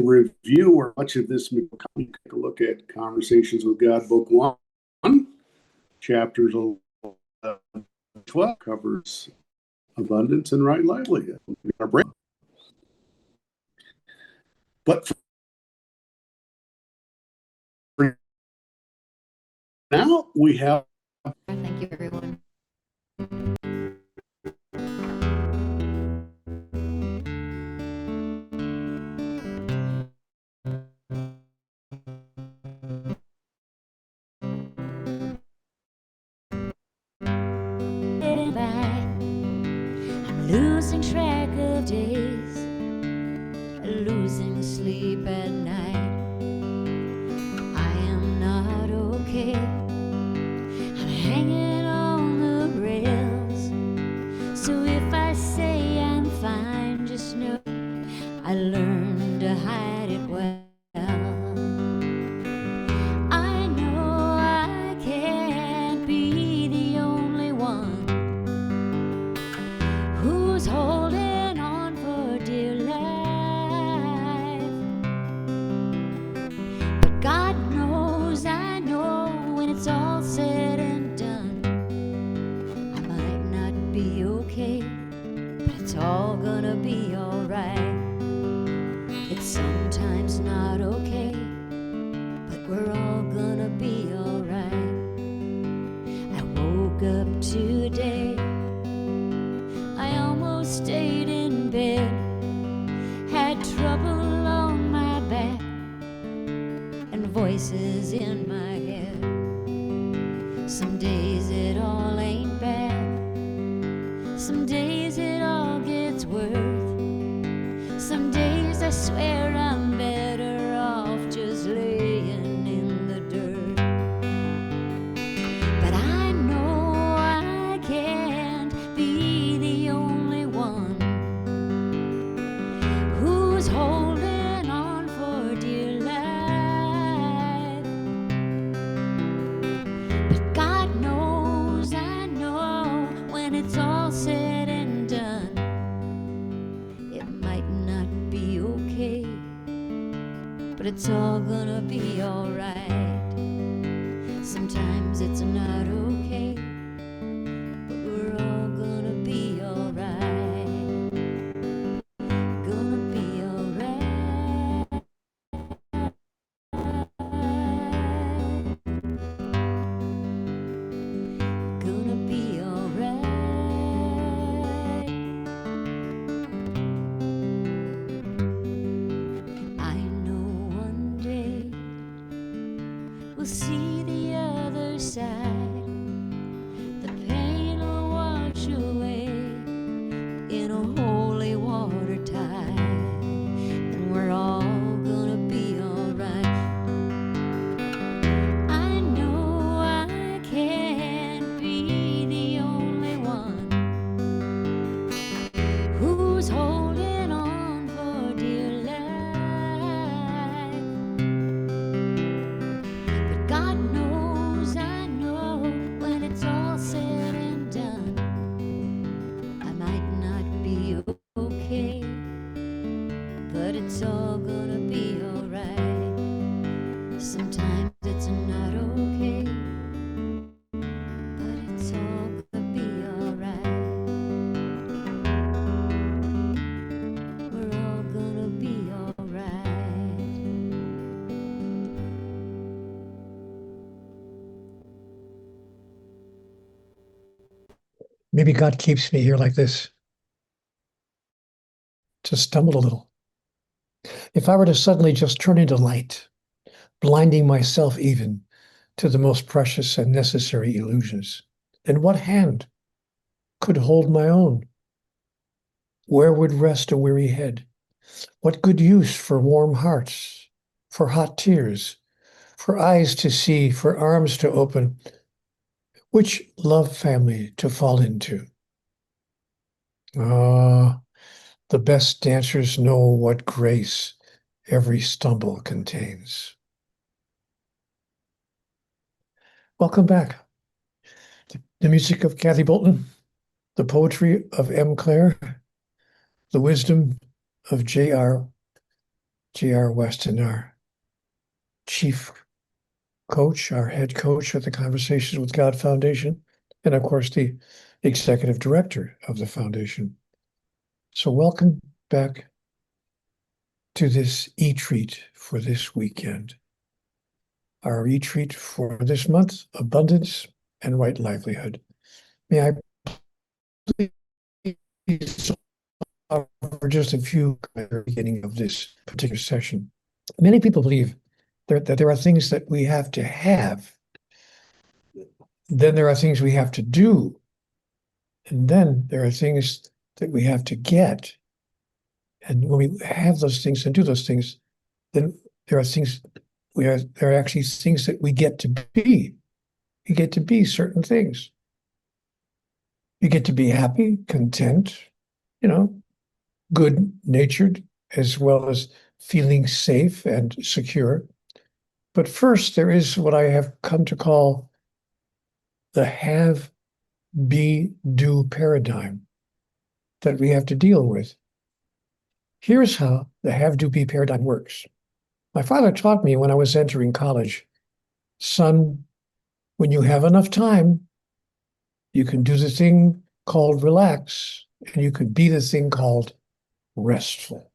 review where much of this may come, you take a look at Conversations with God, Book 1, chapters 11 to 12, covers abundance and right livelihood. But for now, we have. Thank you, everyone. I'm losing track of days, losing sleep at night. I am not okay. I'm hanging on the rails. So if I say I'm fine, just know I learned to hide it well. I know I can't be the only one who's holding on for dear life. But God knows, I know, when it's all said and done, I might not be okay, but it's all gonna be alright. It's sometimes not okay, but we're all gonna be alright. I woke up today, I almost stayed in bed, had trouble on my back and voices in my head. Some days it all ain't bad, some days it all gets worse. Some days I swear I'm better off just laying in the dirt. But I know I can't be the only one who's holding on for dear life. But God knows, I know, when it's all said and done, it might not be okay, but it's all gonna be alright. Sometimes it's not okay, but we're all gonna be alright. Gonna be alright. Gonna be alright. I know one day we'll see the other side. The pain will wash away in a holy water tide, and we're all gonna be alright. I know I can't be the only one who's holding on for dear life. But God knows, I know, when it's all said and done, I might not be okay, but it's all gonna be alright. Sometimes it's not okay, but it's all gonna be alright. We're all gonna be alright. Maybe God keeps me here like this to stumble a little. If I were to suddenly just turn into light, blinding myself even to the most precious and necessary illusions, then what hand could hold my own? Where would rest a weary head? What good use for warm hearts, for hot tears, for eyes to see, for arms to open? Which love family to fall into? Ah, the best dancers know what grace every stumble contains. Welcome back. The music of Kathy Bolton, the poetry of M. Clare, the wisdom of J.R. J.R. Weston, our chief coach, our head coach at the Conversations with God Foundation, and of course, the executive director of the foundation. So welcome back to this e-treat for this weekend. Our e-treat for this month, abundance and right livelihood. May I please offer just a few at the beginning of this particular session. Many people believe that there are things that we have to have, then there are things we have to do, and then there are things that we have to get. And when we have those things and do those things, then there are things there are actually things that we get to be. You get to be certain things. You get to be happy, content, good-natured, as well as feeling safe and secure. But first, there is what I have come to call the have, be, do paradigm that we have to deal with. Here's how the have, do, be paradigm works. My father taught me when I was entering college, son, when you have enough time, you can do the thing called relax, and you can be the thing called restful.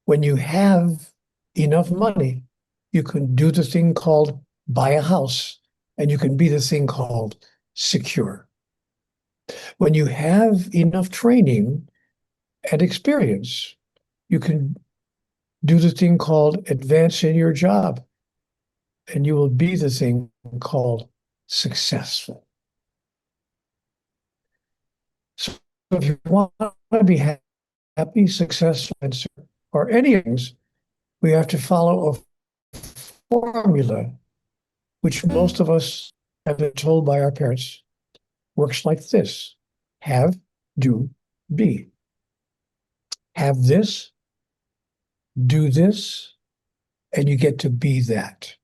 When you have enough money, you can do the thing called buy a house, and you can be the thing called secure. When you have enough training and experience, you can do the thing called advance in your job, and you will be the thing called successful. So if you want to be happy, successful, and secure, or any things, we have to follow a formula, which most of us have been told by our parents, works like this: have, do, be. Have this, do this, and you get to be that.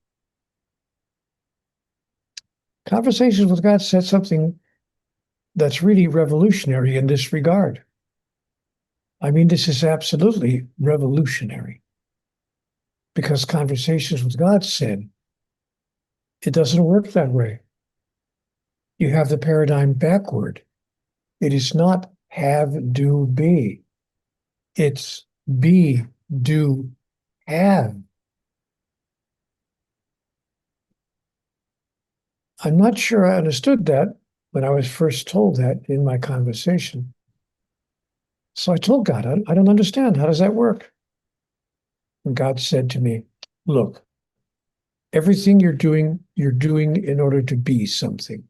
Conversations with God said something that's really revolutionary in this regard. I mean, this is absolutely revolutionary, because Conversations with God said it doesn't work that way. You have the paradigm backward. It is not have, do, be. It's be, do, have. I'm not sure I understood that when I was first told that in my conversation. So I told God, I don't understand. How does that work? And God said to me, look, everything you're doing in order to be something.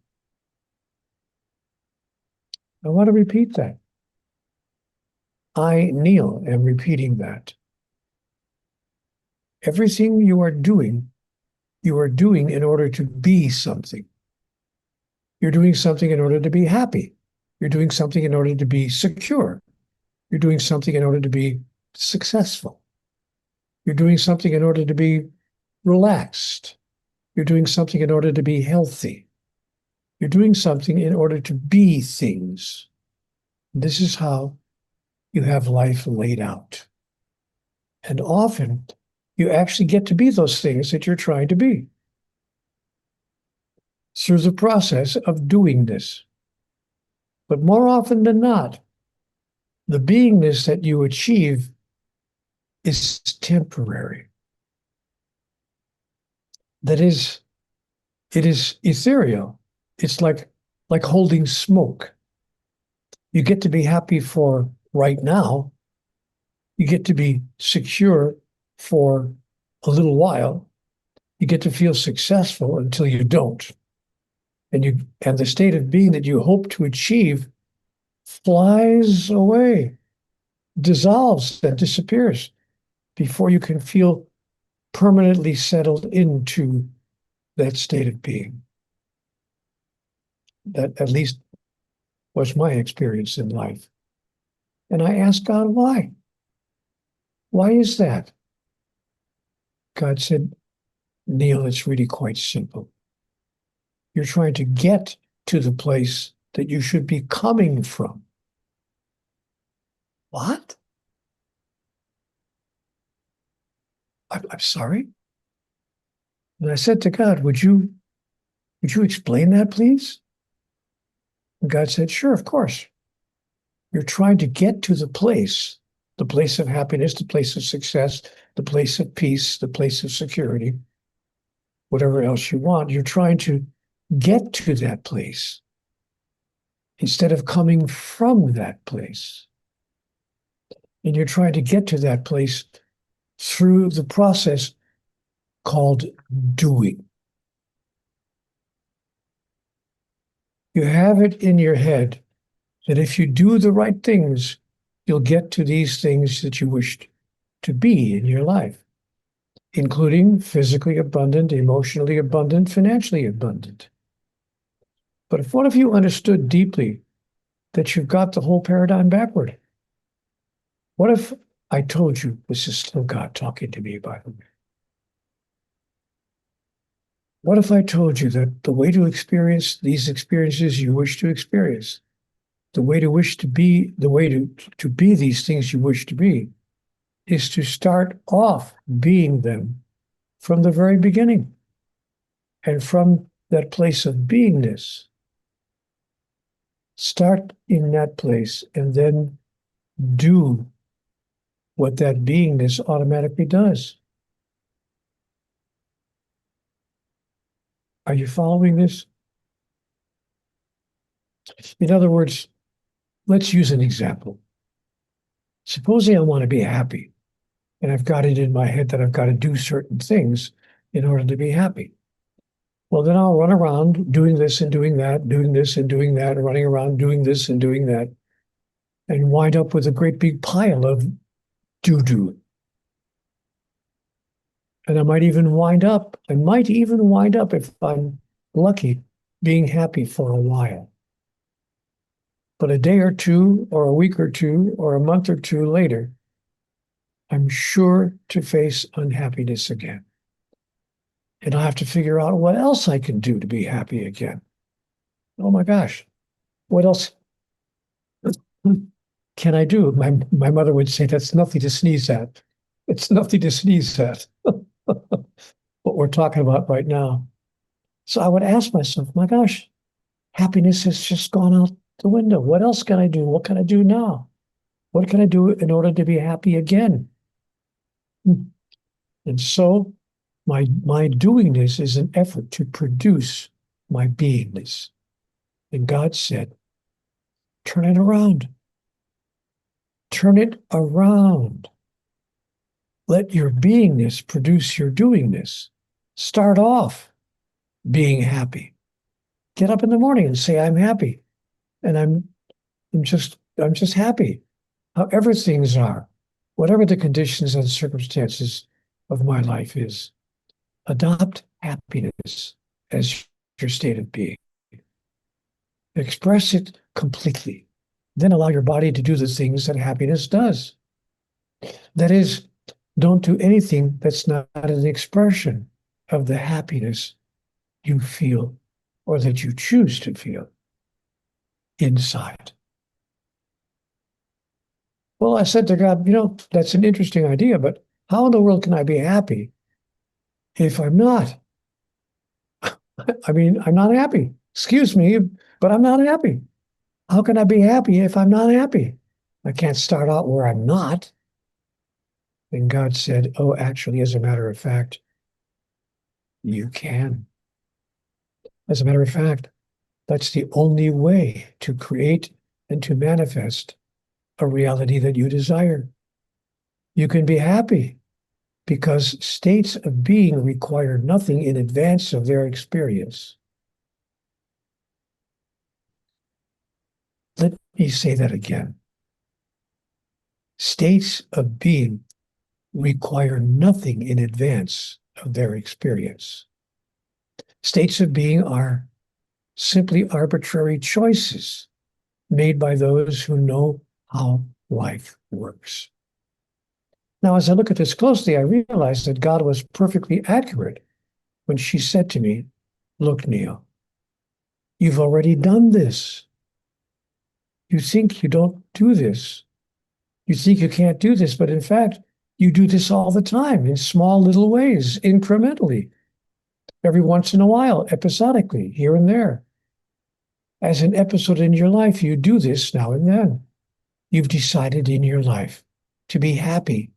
I want to repeat that. I, Neil, am repeating that. Everything you are doing in order to be something. You're doing something in order to be happy. You're doing something in order to be secure. You're doing something in order to be successful. You're doing something in order to be relaxed. You're doing something in order to be healthy. You're doing something in order to be things. This is how you have life laid out. And often, you actually get to be those things that you're trying to be through the process of doing this. But more often than not, the beingness that you achieve is temporary. That is, it is ethereal. It's like holding smoke. You get to be happy for right now. You get to be secure for a little while. You get to feel successful until you don't. And the state of being that you hope to achieve flies away, dissolves and disappears before you can feel permanently settled into that state of being. That at least was my experience in life. And I asked God, why? Why is that? God said, Neil, it's really quite simple. You're trying to get to the place that you should be coming from. What? I'm sorry. And I said to God, would you explain that, please? And God said, sure, of course. You're trying to get to the place of happiness, the place of success, the place of peace, the place of security, whatever else you want. You're trying to get to that place instead of coming from that place. And you're trying to get to that place through the process called doing. You have it in your head that if you do the right things, you'll get to these things that you wished to be in your life, including physically abundant, emotionally abundant, financially abundant. But if one of you understood deeply that you've got the whole paradigm backward, what if I told you, this is still God talking to me, by the way. What if I told you that the way to experience these experiences you wish to experience, the way to wish to be, the way to be these things you wish to be, is to start off being them from the very beginning. And from that place of beingness, start in that place and then do what that beingness automatically does. Are you following this? In other words, let's use an example. Supposing I want to be happy, and I've got it in my head that I've got to do certain things in order to be happy. Well, then I'll run around doing this and doing that, doing this and doing that, running around doing this and doing that, and wind up with a great big pile of doo-doo. And I might even wind up, if I'm lucky, being happy for a while. But a day or two, or a week or two, or a month or two later, I'm sure to face unhappiness again. And I'll have to figure out what else I can do to be happy again. Oh my gosh, what else can I do? My mother would say, that's nothing to sneeze at. It's nothing to sneeze at. What we're talking about right now. So I would ask myself, my gosh, happiness has just gone out the window. What else can I do? What can I do now? What can I do in order to be happy again? And so my doingness is an effort to produce my beingness. And God said, turn it around. Turn it around. Let your beingness produce your doingness. Start off being happy. Get up in the morning and say, I'm happy. And I'm just happy. However things are, whatever the conditions and circumstances of my life is, adopt happiness as your state of being. Express it completely. Then allow your body to do the things that happiness does. That is, don't do anything that's not an expression of the happiness you feel or that you choose to feel inside. Well, I said to God, that's an interesting idea, but how in the world can I be happy if I'm not? I mean, I'm not happy. Excuse me, but I'm not happy. How can I be happy if I'm not happy? I can't start out where I'm not. And God said, oh, actually, as a matter of fact, you can. As a matter of fact, that's the only way to create and to manifest a reality that you desire. You can be happy because states of being require nothing in advance of their experience. Let me say that again. States of being require nothing in advance of their experience. States of being are simply arbitrary choices made by those who know how life works. Now, as I look at this closely, I realize that God was perfectly accurate when she said to me, look, Neil, you've already done this. You think you don't do this. You think you can't do this, but in fact, You do this all the time in small little ways, incrementally, every once in a while, episodically, here and there. As an episode in your life, you do this now and then. You've decided in your life to be happy,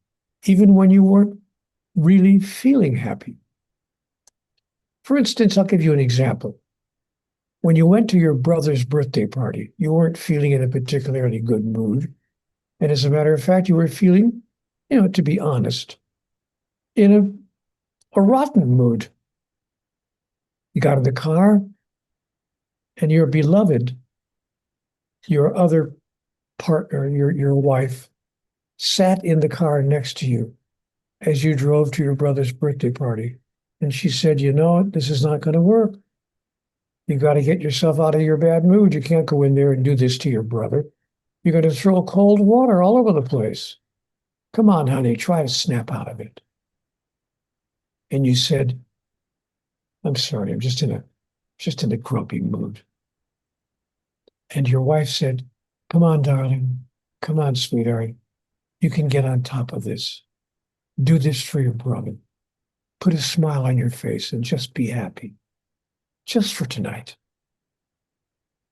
even when you weren't really feeling happy. For instance, I'll give you an example. When you went to your brother's birthday party, you weren't feeling in a particularly good mood. And as a matter of fact, you were feeling, to be honest, in a rotten mood. You got in the car, and your beloved, your other partner, your wife, sat in the car next to you as you drove to your brother's birthday party. And she said, this is not going to work. You got to get yourself out of your bad mood. You can't go in there and do this to your brother. You're going to throw cold water all over the place. Come on, honey, try to snap out of it. And you said, I'm sorry, I'm just in a grumpy mood. And your wife said, come on, darling. Come on, sweetheart. You can get on top of this. Do this for your brother. Put a smile on your face and just be happy. Just for tonight.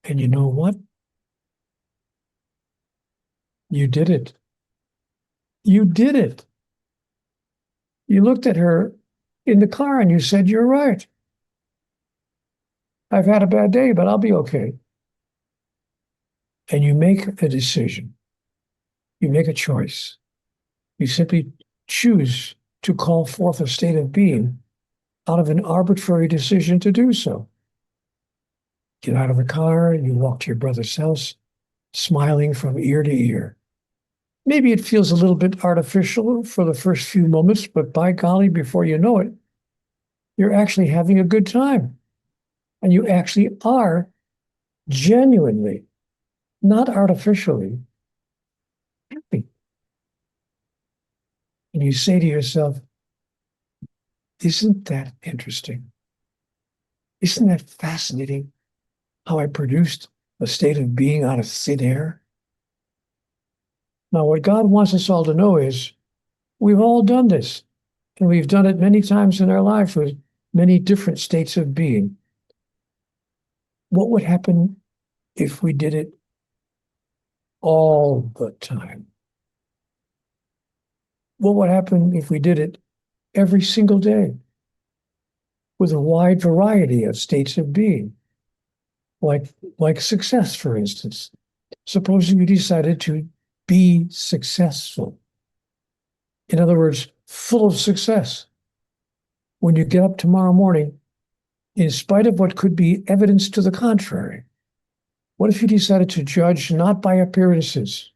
And you know what? You did it. You did it. You looked at her in the car and you said, you're right. I've had a bad day, but I'll be okay. And you make a decision. You make a choice. You simply choose to call forth a state of being out of an arbitrary decision to do so. Get out of the car and you walk to your brother's house, smiling from ear to ear. Maybe it feels a little bit artificial for the first few moments, but by golly, before you know it, you're actually having a good time. And you actually are genuinely, not artificially, happy. And you say to yourself, isn't that interesting? Isn't that fascinating how I produced a state of being out of thin air? Now, what God wants us all to know is we've all done this, and we've done it many times in our lives with many different states of being. What would happen if we did it all the time? What would happen if we did it every single day with a wide variety of states of being? Like success, for instance. Supposing you decided to be successful. In other words, full of success. When you get up tomorrow morning, in spite of what could be evidence to the contrary, what if you decided to judge not by appearances?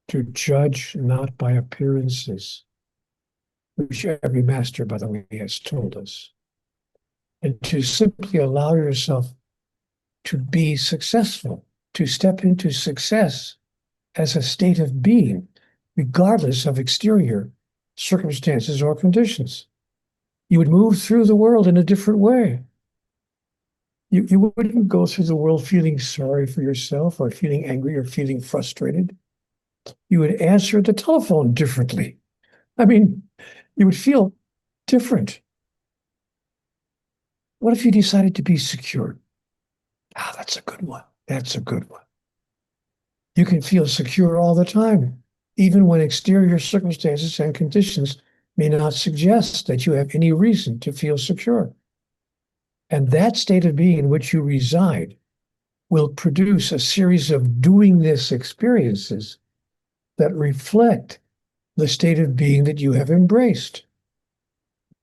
To judge not by appearances, which every master, by the way, has told us. And to simply allow yourself to be successful, to step into success as a state of being, regardless of exterior circumstances or conditions. You would move through the world in a different way. You wouldn't go through the world feeling sorry for yourself or feeling angry or feeling frustrated. You would answer the telephone differently. I mean, you would feel different. What if you decided to be secure? That's a good one. That's a good one. You can feel secure all the time, even when exterior circumstances and conditions may not suggest that you have any reason to feel secure. And that state of being in which you reside will produce a series of doing this experiences that reflect the state of being that you have embraced.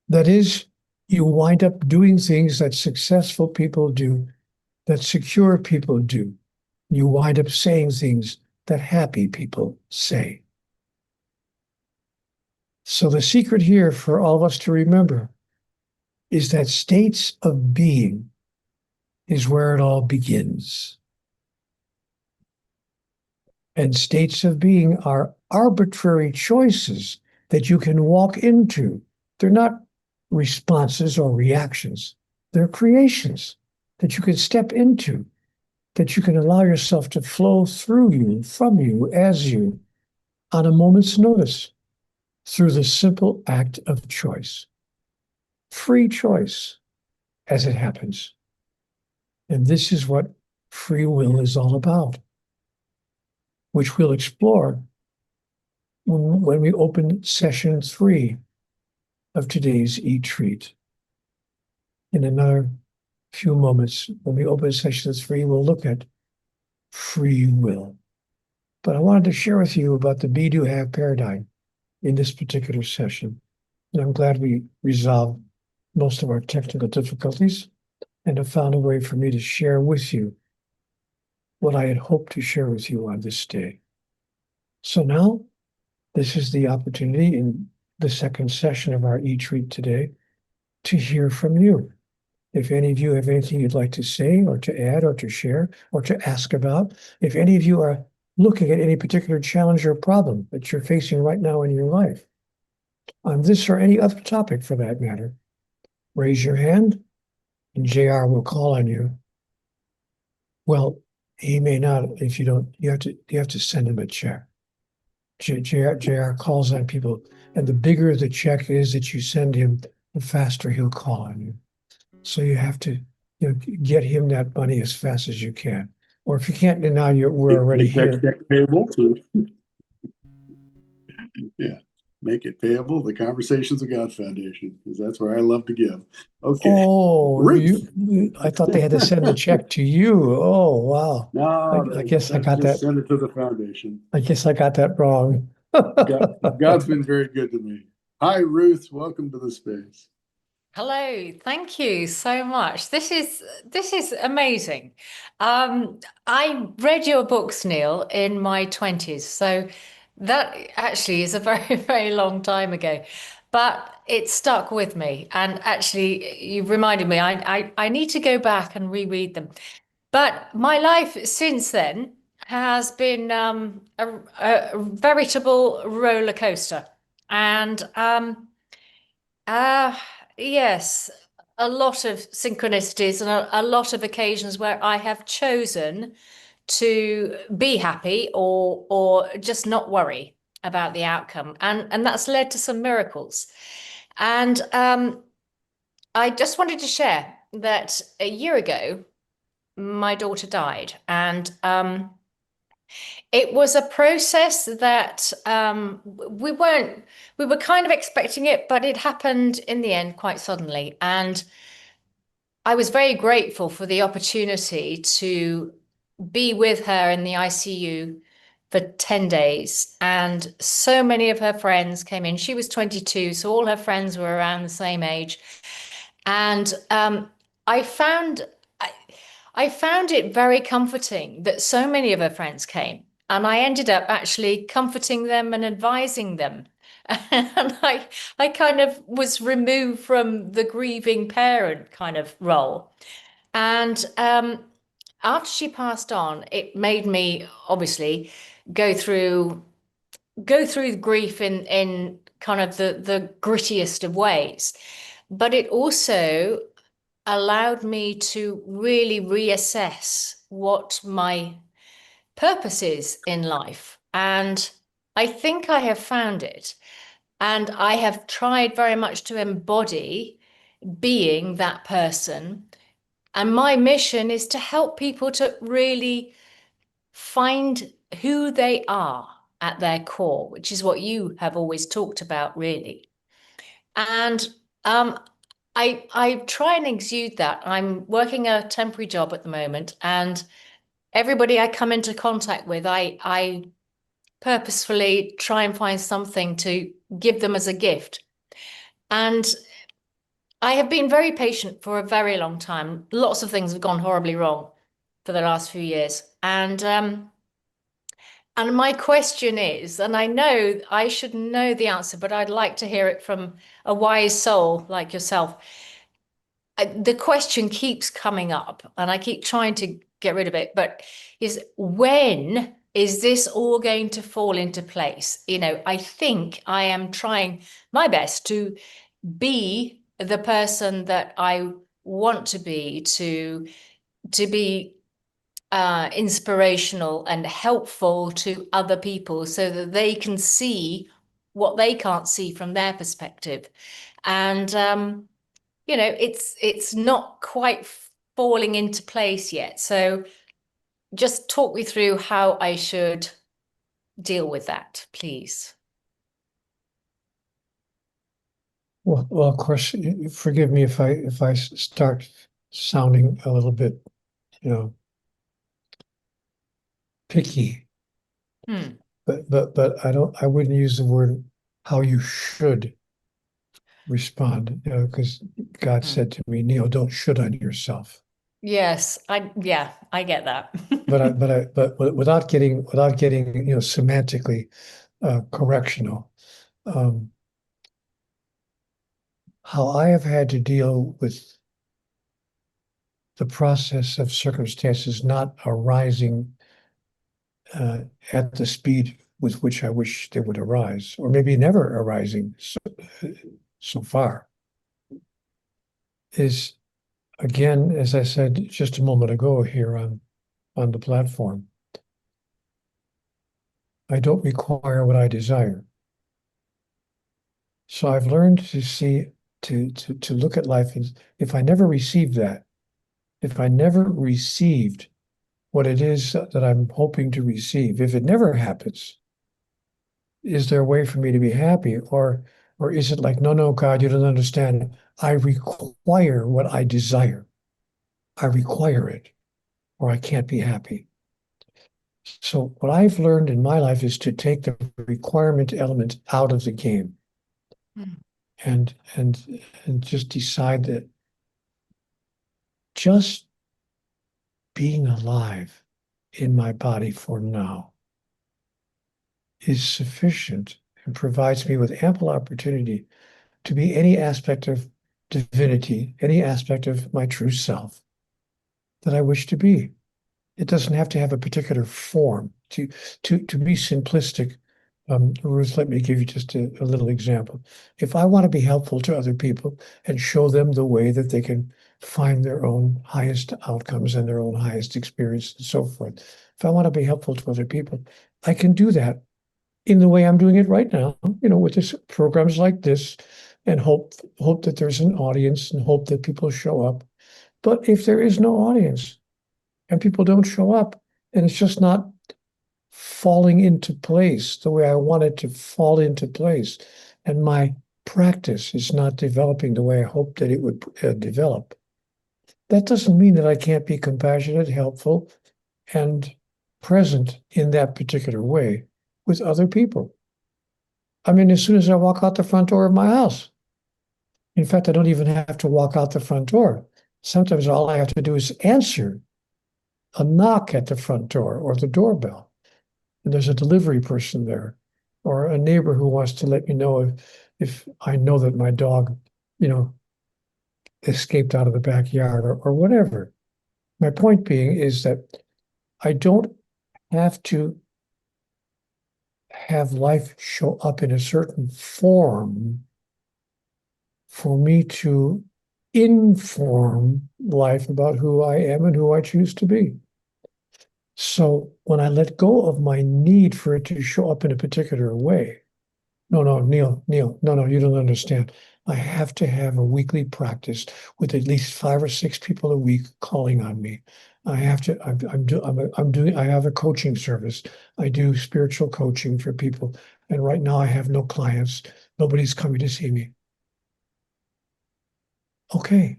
That is, you wind up doing things that successful people do, that secure people do. You wind up saying things that happy people say. So the secret here for all of us to remember is that states of being is where it all begins. And states of being are arbitrary choices that you can walk into. They're not responses or reactions. They're creations that you can step into, that you can allow yourself to flow through you, from you, as you, on a moment's notice through the simple act of choice. Free choice, as it happens. And this is what free will is all about, which we'll explore when we open session 3 of today's e-treat. In another few moments, when we open session 3, we'll look at free will. But I wanted to share with you about the be, do, have paradigm in this particular session. And I'm glad we resolved most of our technical difficulties and have found a way for me to share with you what I had hoped to share with you on this day. So now, this is the opportunity in the second session of our e-treat today to hear from you. If any of you have anything you'd like to say or to add or to share or to ask about, if any of you are looking at any particular challenge or problem that you're facing right now in your life, on this or any other topic for that matter, raise your hand and JR will call on you. Well, he may not if you don't, you have to send him a check. JR calls on people, and the bigger the check is that you send him, the faster he'll call on you. So you have to, get him that money as fast as you can. Or if you can't, then now we're already here. Make that check payable too. Yeah, make it payable. The Conversations of God Foundation, because that's where I love to give. Okay. Oh, Ruth. I thought they had to send the check to you. Oh, wow. No, I guess I got that. Send it to the foundation. I guess I got that wrong. God's been very good to me. Hi, Ruth. Welcome to the space. Hello, thank you so much. This is amazing. I read your books, Neil, in my 20s, so that actually is a very, very long time ago. But it stuck with me, and actually, you reminded me I need to go back and reread them. But my life since then has been a veritable roller coaster, and yes, a lot of synchronicities and a lot of occasions where I have chosen to be happy or just not worry about the outcome, and that's led to some miracles. And I just wanted to share that a year ago, my daughter died, and it was a process that we were kind of expecting it, but it happened in the end quite suddenly. And I was very grateful for the opportunity to be with her in the ICU for 10 days. And so many of her friends came in. She was 22, so all her friends were around the same age. And I found I found it very comforting that so many of her friends came, and I ended up actually comforting them and advising them. And I kind of was removed from the grieving parent kind of role. And after she passed on, it made me obviously go through grief in kind of the grittiest of ways. But it also allowed me to really reassess what my purpose is in life. And I think I have found it. And I have tried very much to embody being that person. And my mission is to help people to really find who they are at their core, which is what you have always talked about, really. And I try and exude that. I'm working a temporary job at the moment, and everybody I come into contact with, I purposefully try and find something to give them as a gift. And I have been very patient for a very long time. Lots of things have gone horribly wrong for the last few years. And my question is, and I know I should know the answer, but I'd like to hear it from a wise soul like yourself. The question keeps coming up, and I keep trying to get rid of it, but is when is this all going to fall into place? I think I am trying my best to be the person that I want to be inspirational and helpful to other people so that they can see what they can't see from their perspective. And you know, it's not quite falling into place yet. So just talk me through how I should deal with that, please. Well, of course, forgive me if I start sounding a little bit, picky, but I wouldn't use the word how you should respond, because God said to me, Neil, don't should on yourself. Yes, I get that. But without getting semantically correctional, how I have had to deal with the process of circumstances not arising at the speed with which I wish they would arise, or maybe never arising so far, is, again, as I said just a moment ago here on the platform, I don't require what I desire. So I've learned to see, to look at life as, if I never received that, if I never received what it is that I'm hoping to receive, if it never happens, is there a way for me to be happy? Or is it like, no, God, you don't understand. I require what I desire. I require it, or I can't be happy. So what I've learned in my life is to take the requirement element out of the game. And just decide that just being alive in my body for now is sufficient and provides me with ample opportunity to be any aspect of divinity, any aspect of my true self that I wish to be. It doesn't have to have a particular form. To be simplistic, Ruth, let me give you just a little example. If I want to be helpful to other people and show them the way that they can find their own highest outcomes and their own highest experience and so forth, if I want to be helpful to other people, I can do that in the way I'm doing it right now, with this programs like this, and hope that there's an audience and hope that people show up. But if there is no audience and people don't show up, and it's just not falling into place the way I want it to fall into place, and my practice is not developing the way I hoped that it would develop, that doesn't mean that I can't be compassionate, helpful, and present in that particular way with other people. I mean, as soon as I walk out the front door of my house, in fact, I don't even have to walk out the front door. Sometimes all I have to do is answer a knock at the front door or the doorbell. And there's a delivery person there, or a neighbor who wants to let me know if I know that my dog, escaped out of the backyard, or whatever. My point being is that I don't have to have life show up in a certain form for me to inform life about who I am and who I choose to be. So when I let go of my need for it to show up in a particular way, no, Neil, no, you don't understand. I have to have a weekly practice with at least 5 or 6 people a week calling on me. I have to. I have a coaching service. I do spiritual coaching for people, and right now I have no clients. Nobody's coming to see me. Okay.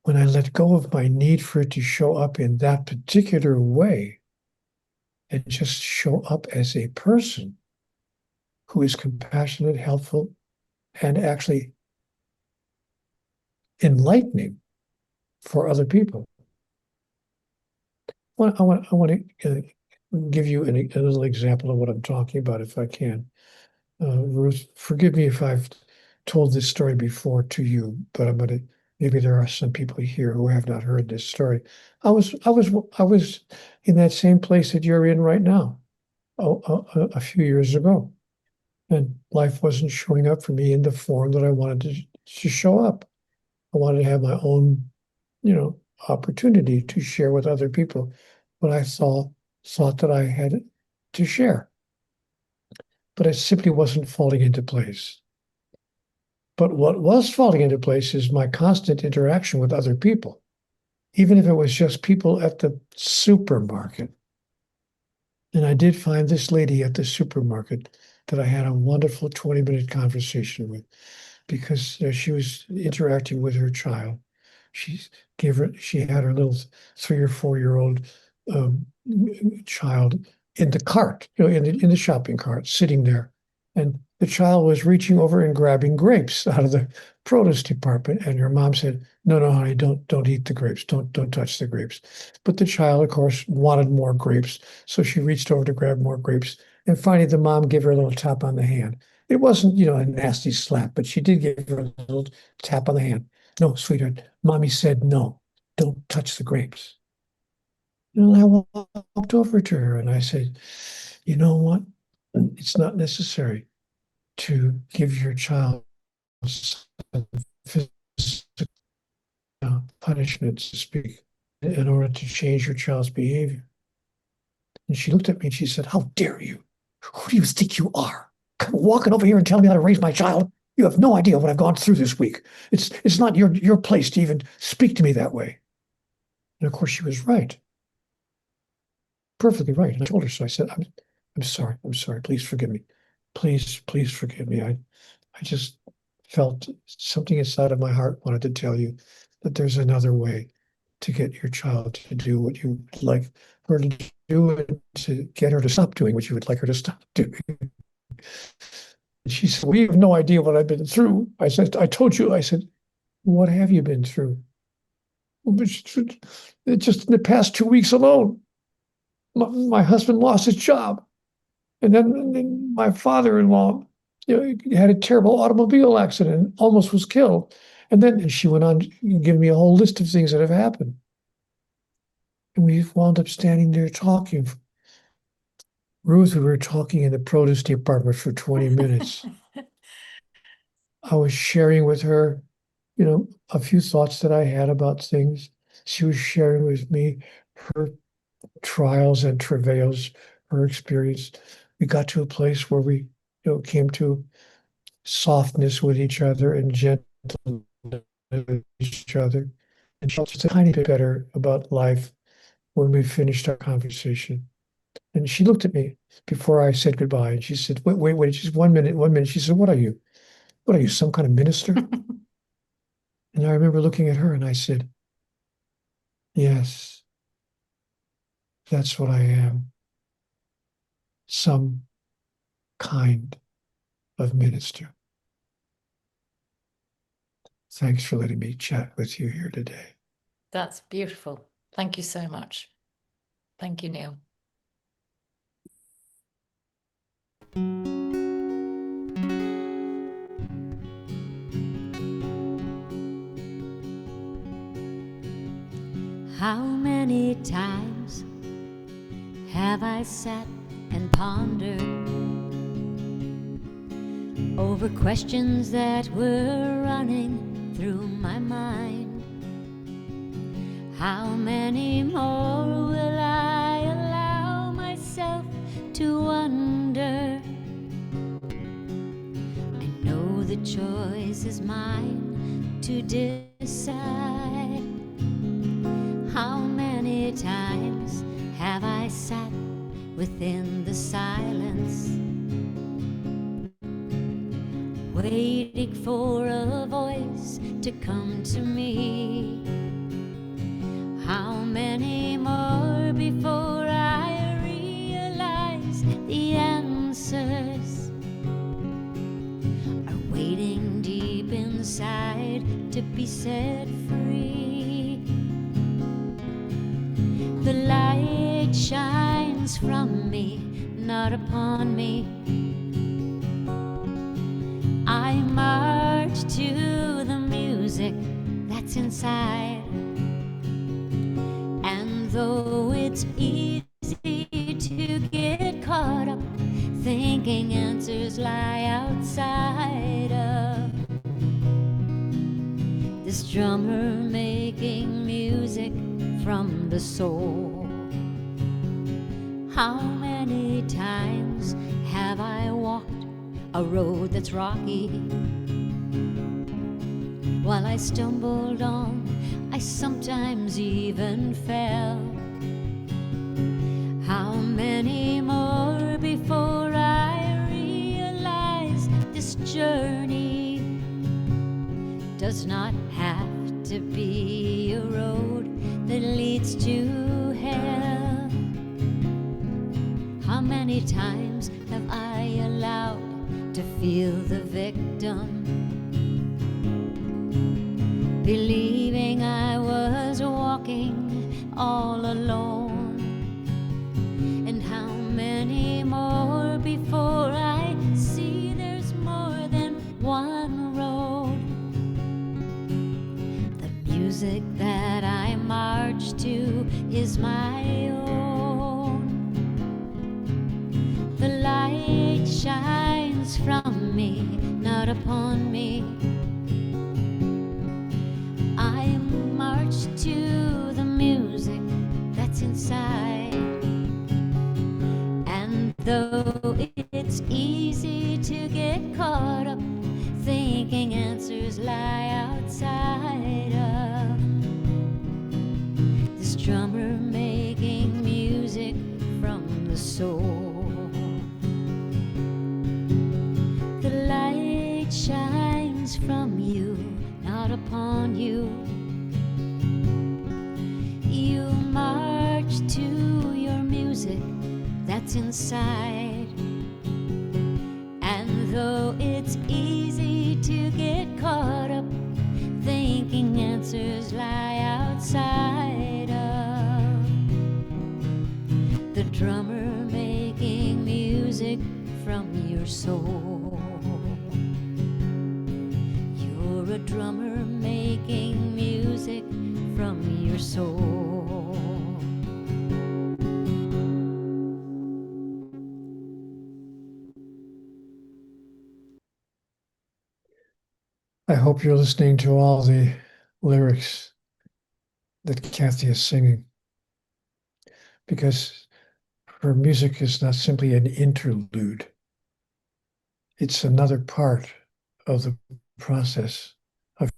When I let go of my need for it to show up in that particular way and just show up as a person who is compassionate, helpful, and actually enlightening for other people. I want to give you a little example of what I'm talking about, if I can. Ruth, forgive me if I've told this story before to you, but maybe there are some people here who have not heard this story. I was in that same place that you're in right now, a few years ago. And life wasn't showing up for me in the form that I wanted to show up. I wanted to have my own, opportunity to share with other people what I thought that I had to share. But it simply wasn't falling into place. But what was falling into place is my constant interaction with other people, even if it was just people at the supermarket. And I did find this lady at the supermarket that I had a wonderful 20-minute conversation with, because she was interacting with her child. She had her little 3 or 4-year-old child in the cart, in the shopping cart, sitting there, and the child was reaching over and grabbing grapes out of the produce department. And her mom said, "No, no, honey, don't eat the grapes. Don't touch the grapes." But the child, of course, wanted more grapes, so she reached over to grab more grapes. And finally, the mom gave her a little tap on the hand. It wasn't, a nasty slap, but she did give her a little tap on the hand. "No, sweetheart, mommy said no, don't touch the grapes." And I walked over to her and I said, "You know what? It's not necessary to give your child some physical punishment, so to speak, in order to change your child's behavior." And she looked at me and she said, "How dare you? Who do you think you are? Walking over here and telling me how to raise my child? You have no idea what I've gone through this week. It's not your place to even speak to me that way." And of course, she was right. Perfectly right. And I told her so. I said, I'm sorry. I'm sorry. Please forgive me. Please forgive me. I just felt something inside of my heart wanted to tell you that there's another way to get your child to do what you would like her to do, and to get her to stop doing what you would like her to stop doing. And she said, "We have no idea what I've been through." I said, "I told you." I said, "What have you been through?" "Well, but just in the past 2 weeks alone, my husband lost his job. And then my father-in-law, had a terrible automobile accident and almost was killed." And she went on giving me a whole list of things that have happened. And we wound up standing there talking. Ruth, we were talking in the produce department for 20 minutes. I was sharing with her, a few thoughts that I had about things. She was sharing with me her trials and travails, her experience. We got to a place where we, came to softness with each other and gentleness with each other. And she felt a tiny bit better about life when we finished our conversation. And she looked at me before I said goodbye, and she said, wait, just 1 minute. She said, What are you? What are you, some kind of minister?" And I remember looking at her and I said, "Yes, that's what I am. Some kind of minister." Thanks for letting me chat with you here today. That's beautiful. Thank you so much. Thank you, Neil. How many times have I sat and pondered over questions that were running through my mind? How many more will I allow myself to wonder? I know the choice is mine to decide. How many times have I sat within the silence, waiting for a voice to come to me? How many more before I realize the answers are waiting deep inside to be set free? The light shines from me, not upon me. I march to the music that's inside. And though it's easy to get caught up thinking answers lie outside of this drummer making music from the soul. How many times have I walked a road that's rocky? While I stumbled on, I sometimes even fell. How many more before I realized this journey does not have to be a road that leads to hell? How many times have I allowed to feel the victim, believing I was walking all alone? And how many more before I see there's more than one road? The music that I march to is my own. The light shines from me, not upon me. I march to the music that's inside. And though it's easy to get caught up thinking answers lie outside of this drummer making music from the soul, the light shines from you, not upon you. You march to your music that's inside. And though it's easy to get caught up thinking answers lie outside of the drummer making music from your soul. You're a drummer making music from your soul. I hope you're listening to all the lyrics that Kathy is singing, because her music is not simply an interlude. It's another part of the process of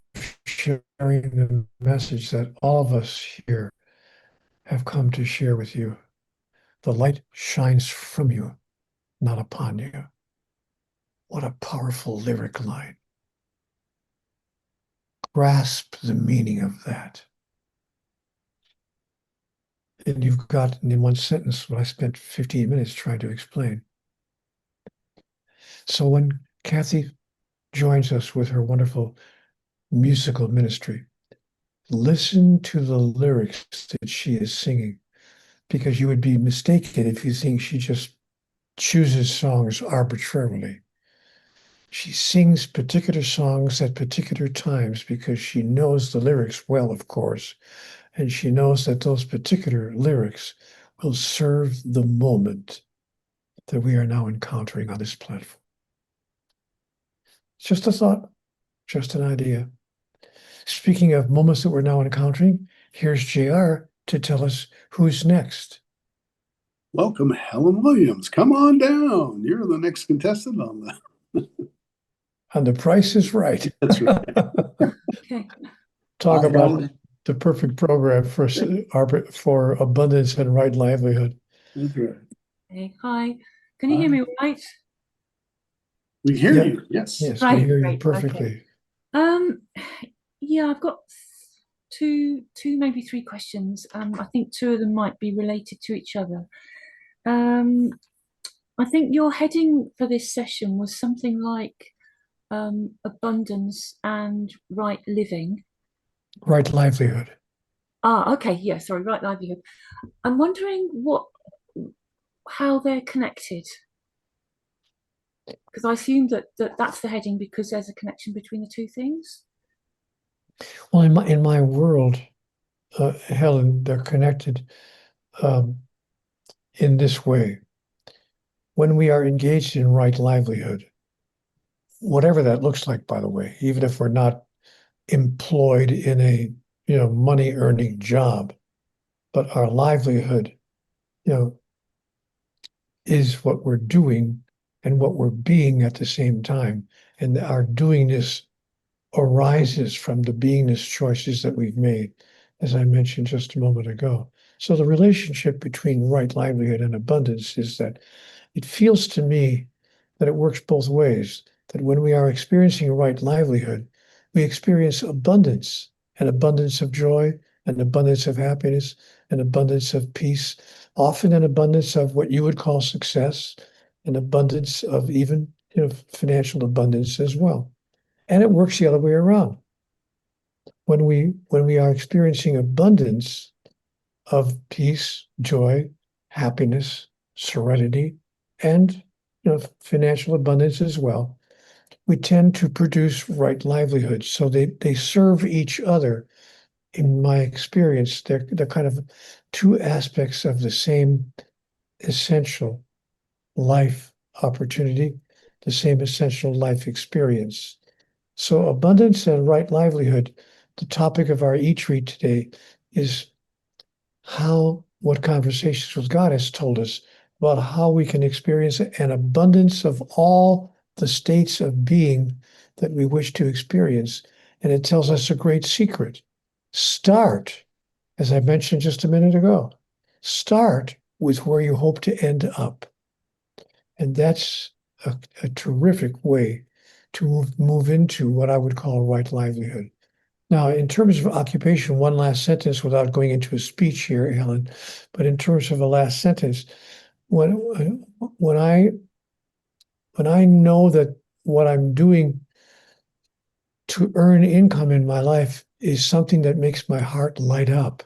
sharing the message that all of us here have come to share with you. The light shines from you, not upon you. What a powerful lyric line. Grasp the meaning of that. And you've got in one sentence what I spent 15 minutes trying to explain. So when Kathy joins us with her wonderful musical ministry, listen to the lyrics that she is singing, because you would be mistaken if you think she just chooses songs arbitrarily. She sings particular songs at particular times because she knows the lyrics well, of course, and she knows that those particular lyrics will serve the moment that we are now encountering on this platform. It's just a thought, just an idea. Speaking of moments that we're now encountering, here's JR to tell us who's next. Welcome, Helen Williams. Come on down. You're the next contestant on the. And the Price is Right. That's right. Talk Hi, about Helen. the perfect program for abundance and right livelihood. That's right. Hey, hi. Can you hear me all right? We hear Yep. you. Yes. Yes, Right, we hear you great, perfectly. Yeah, I've got two, maybe three questions. I think two of them might be related to each other. I think your heading for this session was something like abundance and right living. Right livelihood. Okay, yeah, sorry, right livelihood. I'm wondering how they're connected. Because I assume that's the heading because there's a connection between the two things. Well, in my world, Helen, they're connected in this way. When we are engaged in right livelihood, whatever that looks like, by the way, even if we're not employed in a, money earning job, but our livelihood, is what we're doing and what we're being at the same time. And our doingness arises from the beingness choices that we've made, as I mentioned just a moment ago. So the relationship between right livelihood and abundance is that it feels to me that it works both ways, that when we are experiencing right livelihood, we experience abundance, an abundance of joy, an abundance of happiness, an abundance of peace, often an abundance of what you would call success, an abundance of even, financial abundance as well. And it works the other way around. When we are experiencing abundance of peace, joy, happiness, serenity, and financial abundance as well, we tend to produce right livelihoods. So they serve each other. In my experience, they're kind of two aspects of the same essential life opportunity, the same essential life experience. So abundance and right livelihood, the topic of our e-treat today is what Conversations with God has told us about how we can experience an abundance of all the states of being that we wish to experience. And it tells us a great secret. Start, as I mentioned just a minute ago, start with where you hope to end up. And that's a terrific way to move into what I would call right livelihood. Now, in terms of occupation, one last sentence without going into a speech here, Helen, but in terms of a last sentence, when I know that what I'm doing to earn income in my life is something that makes my heart light up,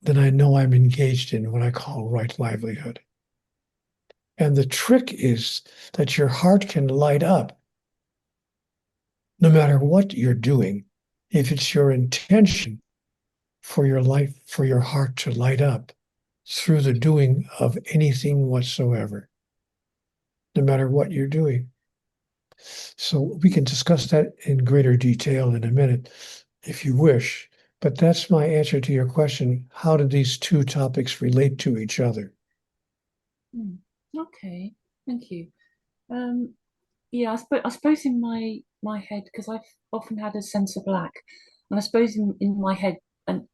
then I know I'm engaged in what I call right livelihood. And the trick is that your heart can light up no matter what you're doing. If it's your intention for your life, for your heart to light up through the doing of anything whatsoever, no matter what you're doing. So we can discuss that in greater detail in a minute, if you wish. But that's my answer to your question. How do these two topics relate to each other? Okay, thank you. Yeah, I suppose in my head, because I've often had a sense of lack, and I suppose in my head, and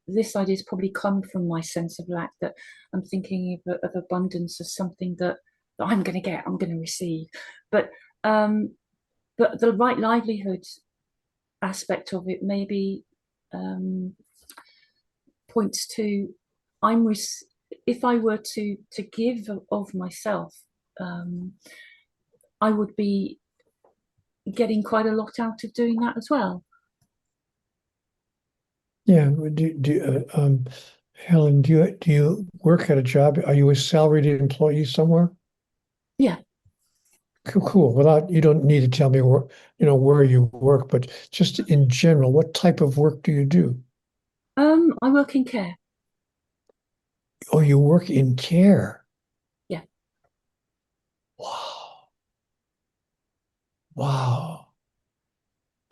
this idea's probably come from my sense of lack, that I'm thinking of abundance as something that I'm going to get, I'm going to receive, but the right livelihood aspect of it maybe points to if I were to give of myself, I would be getting quite a lot out of doing that as well. Yeah. Helen, do you work at a job? Are you a salaried employee somewhere? Yeah. Cool. Without, you don't need to tell me where you work, but just in general, what type of work do you do? I work in care. Oh, you work in care. Yeah. Wow. Wow.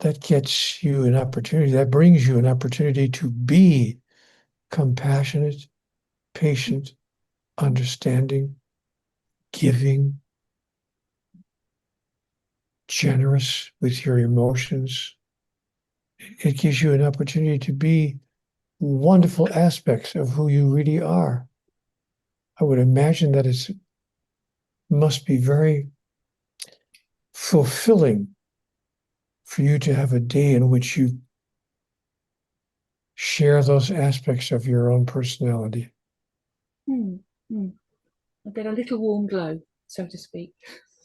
That gets you an opportunity. That brings you an opportunity to be compassionate, patient, understanding, giving, generous with your emotions. It gives you an opportunity to be wonderful aspects of who you really are. I would imagine that it must be very fulfilling for you to have a day in which you share those aspects of your own personality. I get a little warm glow, so to speak.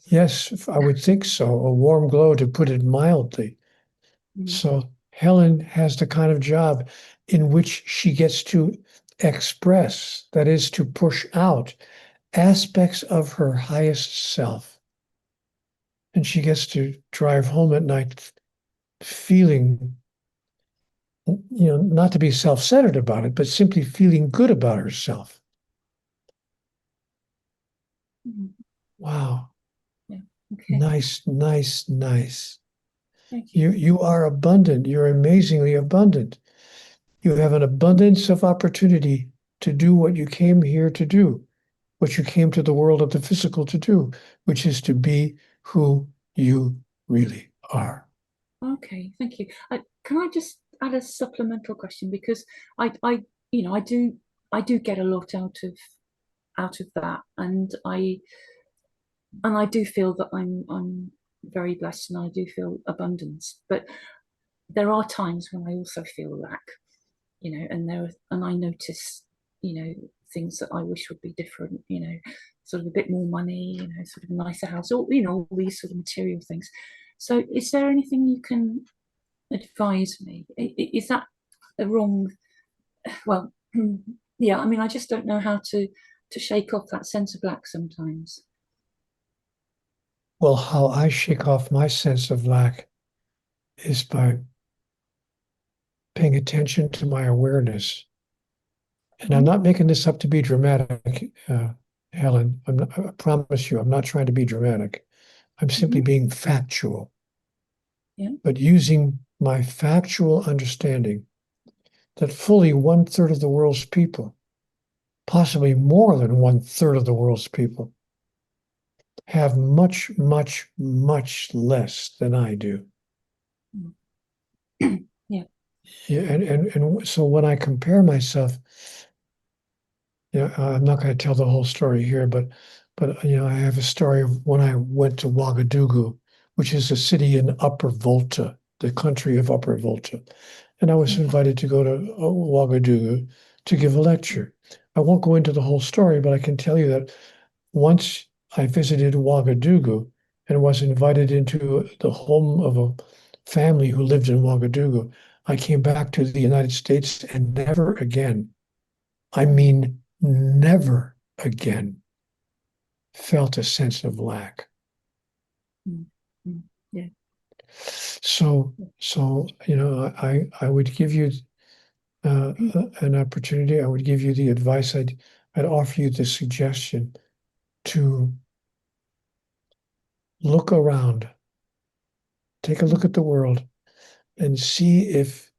Yes, I would think so. A warm glow, to put it mildly. So Helen has the kind of job in which she gets to express, that is, to push out aspects of her highest self. And she gets to drive home at night feeling, not to be self-centered about it, but simply feeling good about herself. Wow. Yeah. Okay. Nice, nice, nice. Thank you. You are abundant. You're amazingly abundant. You have an abundance of opportunity to do what you came here to do, what you came to the world of the physical to do, which is to be who you really are. Okay, thank you. Can I just add a supplemental question, because you know, I do get a lot out of that, and I do feel that I'm very blessed, and I do feel abundance. But there are times when I also feel lack, you know, and I notice, you know, things that I wish would be different, you know, sort of a bit more money, you know, sort of a nicer house, or, you know, all these sort of material things. So is there anything you can advise me? Is that a wrong? Well, yeah, I mean, I just don't know how to shake off that sense of lack sometimes. Well, how I shake off my sense of lack is by paying attention to my awareness. And I'm not making this up to be dramatic, Helen. I promise you, I'm not trying to be dramatic. I'm simply being factual. Yeah. But using my factual understanding that fully 1/3 of the world's people, possibly more than 1/3 of the world's people, have much, much, much less than I do. Yeah. Yeah, and so when I compare myself, you know, I'm not going to tell the whole story here, but you know, I have a story of when I went to Ouagadougou, which is a city in Upper Volta, the country of Upper Volta, and I was invited to go to Ouagadougou to give a lecture. I won't go into the whole story, but I can tell you that once I visited Ouagadougou and was invited into the home of a family who lived in Ouagadougou, I came back to the United States and never again, I mean, never again, felt a sense of lack. Yeah. So you know, I would give you an opportunity. I would give you the advice. I'd offer you the suggestion to look around, take a look at the world, and see if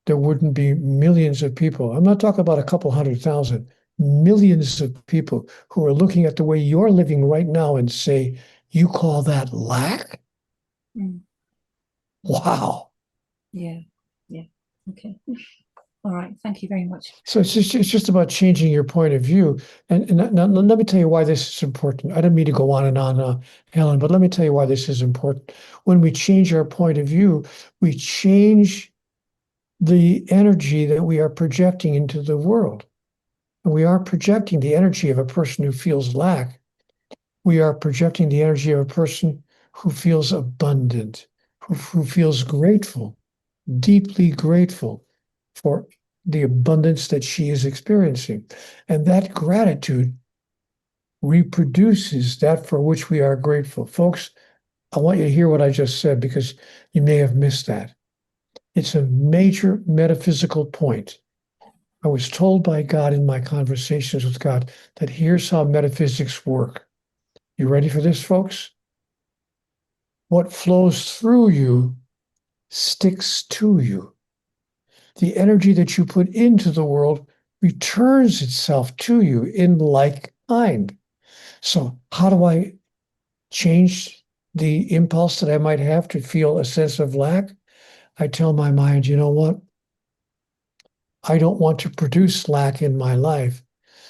there wouldn't be millions of people. I'm not talking about a couple 100,000, millions of people who are looking at the way you're living right now and say, "You call that lack? Mm. Wow." Yeah. Yeah. Okay. All right. Thank you very much. So it's just about changing your point of view. And now, let me tell you why this is important. I don't mean to go on and on, Helen, but let me tell you why this is important. When we change our point of view, we change the energy that we are projecting into the world. And we are projecting the energy of a person who feels lack. We are projecting the energy of a person who feels abundant, who feels grateful, deeply grateful for the abundance that she is experiencing. And that gratitude reproduces that for which we are grateful. Folks, I want you to hear what I just said because you may have missed that. It's a major metaphysical point. I was told by God in my conversations with God that here's how metaphysics work. You ready for this, folks? What flows through you sticks to you. The energy that you put into the world returns itself to you in like kind. So, how do I change the impulse that I might have to feel a sense of lack? I tell my mind, you know what? I don't want to produce lack in my life.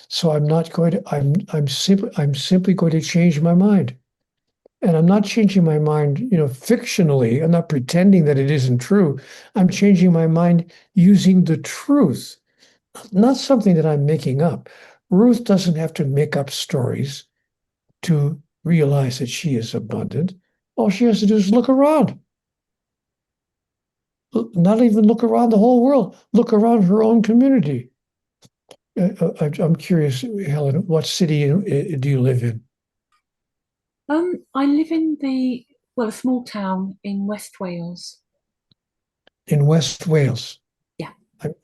So I'm not going to, I'm simply going to change my mind. And I'm not changing my mind, you know, fictionally. I'm not pretending that it isn't true. I'm changing my mind using the truth, not something that I'm making up. Ruth doesn't have to make up stories to realize that she is abundant. All she has to do is look around. Not even look around the whole world, look around her own community. I'm curious, Helen, what city do you live in? I live in a small town in West Wales. In West Wales. Yeah.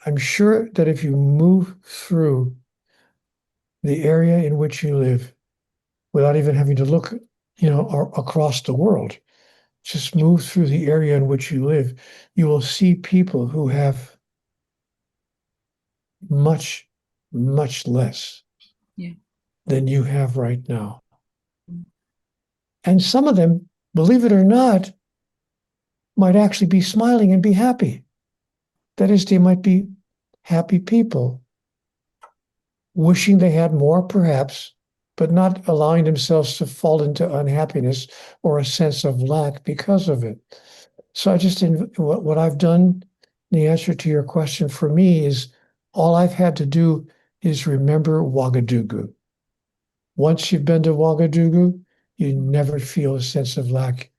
I'm sure that if you move through the area in which you live, without even having to look, you know, across the world, just move through the area in which you live, you will see people who have much, much less Yeah. than you have right now. Mm. And some of them, believe it or not, might actually be smiling and be happy. That is, they might be happy people, wishing they had more, perhaps, but not allowing themselves to fall into unhappiness or a sense of lack because of it. So I just, what I've done, the answer to your question for me is all I've had to do is remember Ouagadougou. Once you've been to Ouagadougou, you never feel a sense of lack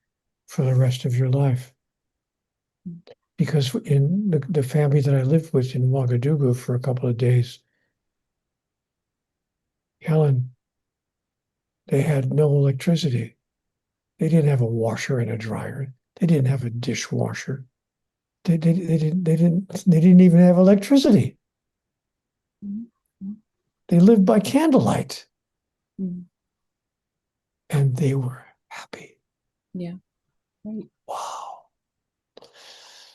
for the rest of your life. Because in the family that I lived with in Ouagadougou for a couple of days, Helen, they had no electricity. They didn't have a washer and a dryer. They didn't have a dishwasher. They didn't even have electricity. Mm. They lived by candlelight. Mm. And they were happy. Yeah. Right. Wow.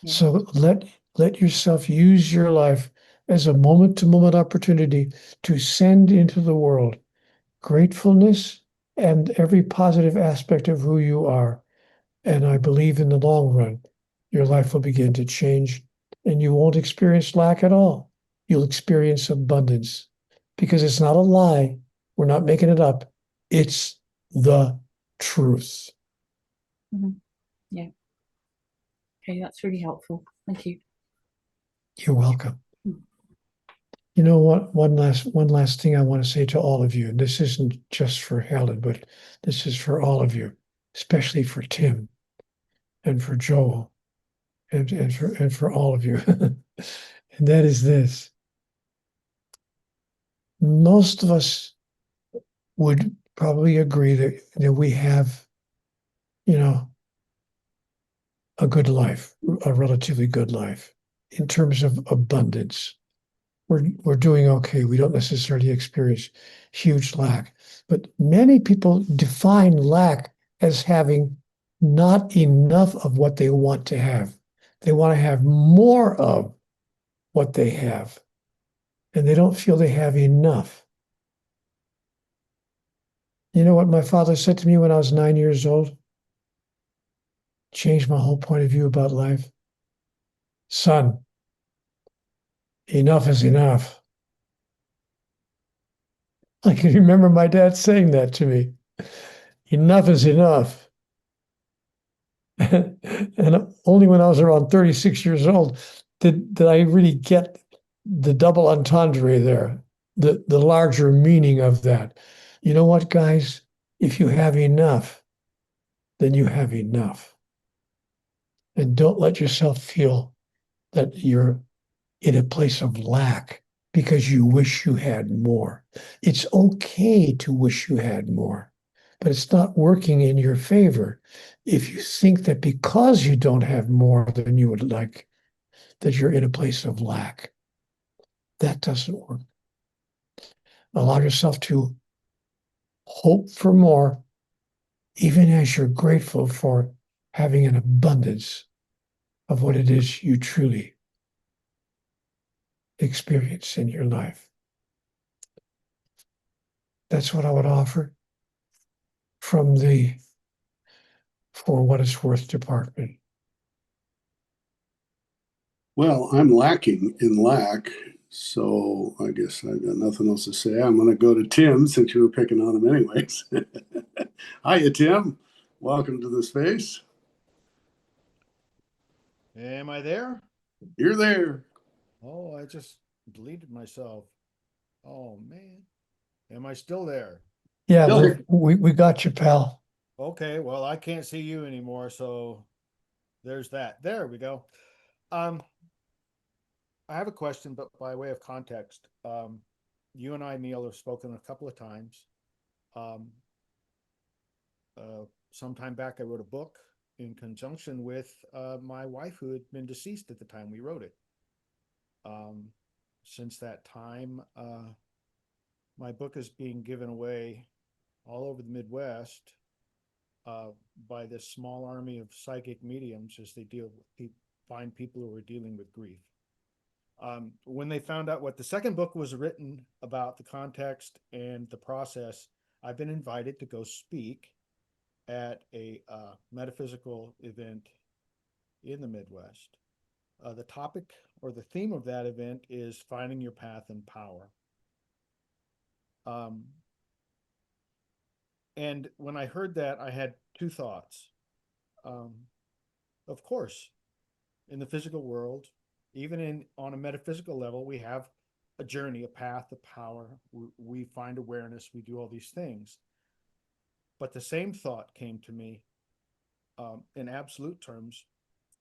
Yeah. So let yourself use your life as a moment-to-moment opportunity to send into the world gratefulness and every positive aspect of who you are. And I believe in the long run, your life will begin to change and you won't experience lack at all. You'll experience abundance because it's not a lie. We're not making it up. It's the truth. Mhm. Yeah. Okay, that's really helpful. Thank you. You're welcome. Mm. You know what? One last thing I want to say to all of you, and this isn't just for Helen, but this is for all of you, especially for Tim and for Joel and for all of you. And that is this. Most of us would probably agree that we have, you know, a good life, a relatively good life in terms of abundance. We're doing okay. We don't necessarily experience huge lack. But many people define lack as having not enough of what they want to have. They want to have more of what they have, and they don't feel they have enough. You know what my father said to me when I was 9 years old? Changed my whole point of view about life. Son, enough is enough. I can remember my dad saying that to me. Enough is enough. And only when I was around 36 years old did I really get the double entendre there, the larger meaning of that. You know what, guys? If you have enough, then you have enough. And don't let yourself feel that you're in a place of lack because you wish you had more. It's okay to wish you had more, but it's not working in your favor if you think that because you don't have more than you would like, that you're in a place of lack. That doesn't work. Allow yourself to hope for more, even as you're grateful for having an abundance of what it is you truly experience in your life. That's what I would offer from the For What It's Worth department. Well, I'm lacking in lack, so I guess I've got nothing else to say. I'm going to go to Tim since you were picking on him anyways. Hiya, Tim. Welcome to the space. Am I there? You're there. Oh, I just deleted myself. Oh man. Am I still there? Yeah, Still here. we got you, pal. Okay, well, I can't see you anymore, so there's that. There we go. Um, I have a question, but by way of context, you and I, Neil, have spoken a couple of times. Um, some time back, I wrote a book in conjunction with my wife, who had been deceased at the time we wrote it. Um, since that time, my book is being given away all over the Midwest. by this small army of psychic mediums as they find people who are dealing with grief. When they found out what the second book was written about, the context and the process, I've been invited to go speak at a metaphysical event in the Midwest. The topic or the theme of that event is finding your path and power. And when I heard that, I had two thoughts. Of course, in the physical world, even on a metaphysical level, we have a journey, a path, a power. We find awareness, we do all these things. But the same thought came to me in absolute terms.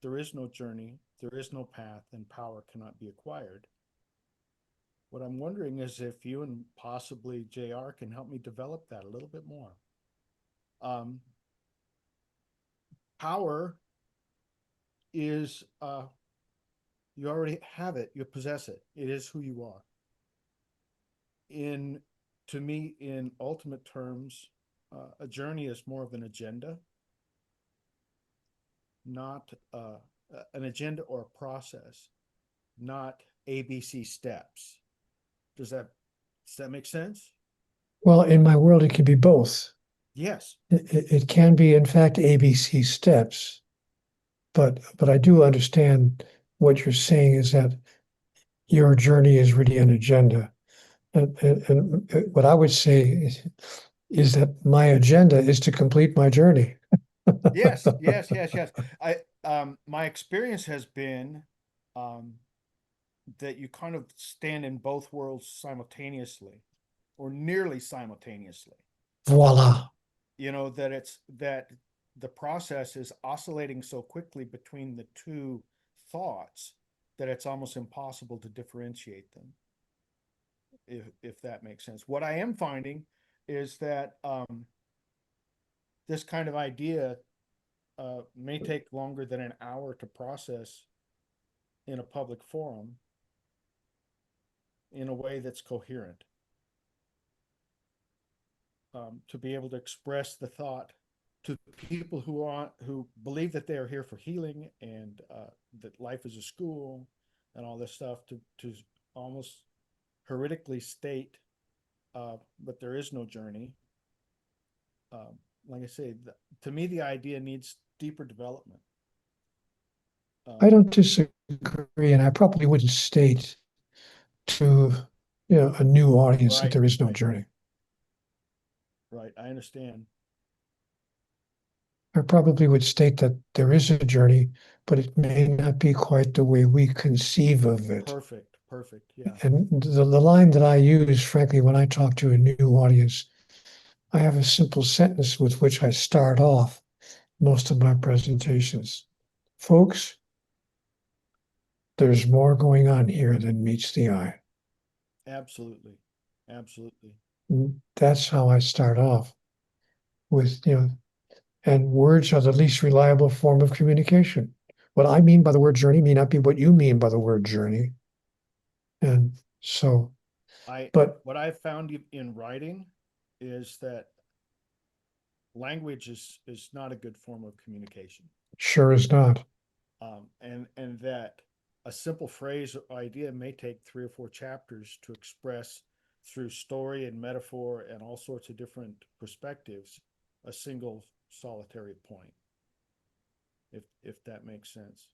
There is no journey, there is no path, and power cannot be acquired. What I'm wondering is if you and possibly JR can help me develop that a little bit more. Power is, you already have it, you possess it. It is who you are. To me, in ultimate terms, a journey is more of an agenda, not an agenda or a process, not ABC steps. Does that make sense? Well, in my world, it can be both. Yes. It can be, in fact, ABC steps, but I do understand what you're saying is that your journey is really an agenda. And what I would say is that my agenda is to complete my journey. Yes. My experience has been that you kind of stand in both worlds simultaneously, or nearly simultaneously. Voila. That the process is oscillating so quickly between the two thoughts that it's almost impossible to differentiate them, if that makes sense. What I am finding is that this kind of idea may take longer than an hour to process in a public forum in a way that's coherent. To be able to express the thought to people who believe that they are here for healing and that life is a school and all this stuff, to almost heretically state but there is no journey. Like I say, to me, the idea needs deeper development. I don't disagree, and I probably wouldn't state to a new audience that there is no journey. Right, I understand. I probably would state that there is a journey, but it may not be quite the way we conceive of it. Perfect, yeah. And the line that I use, frankly, when I talk to a new audience, I have a simple sentence with which I start off most of my presentations. Folks, there's more going on here than meets the eye. Absolutely. That's how I start off with, and words are the least reliable form of communication. What I mean by the word journey may not be what you mean by the word journey. And so, what I've found in writing is that language is not a good form of communication. Sure is not. And that a simple phrase or idea may take 3 or 4 chapters to express through story and metaphor and all sorts of different perspectives a single solitary point, if that makes sense.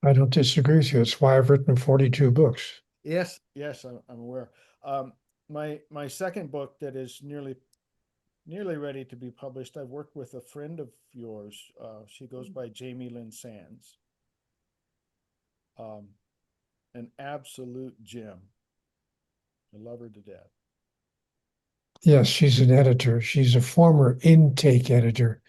I don't disagree with you. It's why I've written 42 books. Yes, I'm aware. My second book that is nearly ready to be published, I've worked with a friend of yours. She goes by Jamie Lynn Sands. An absolute gem. I love her to death. Yes, she's an editor. She's a former intake editor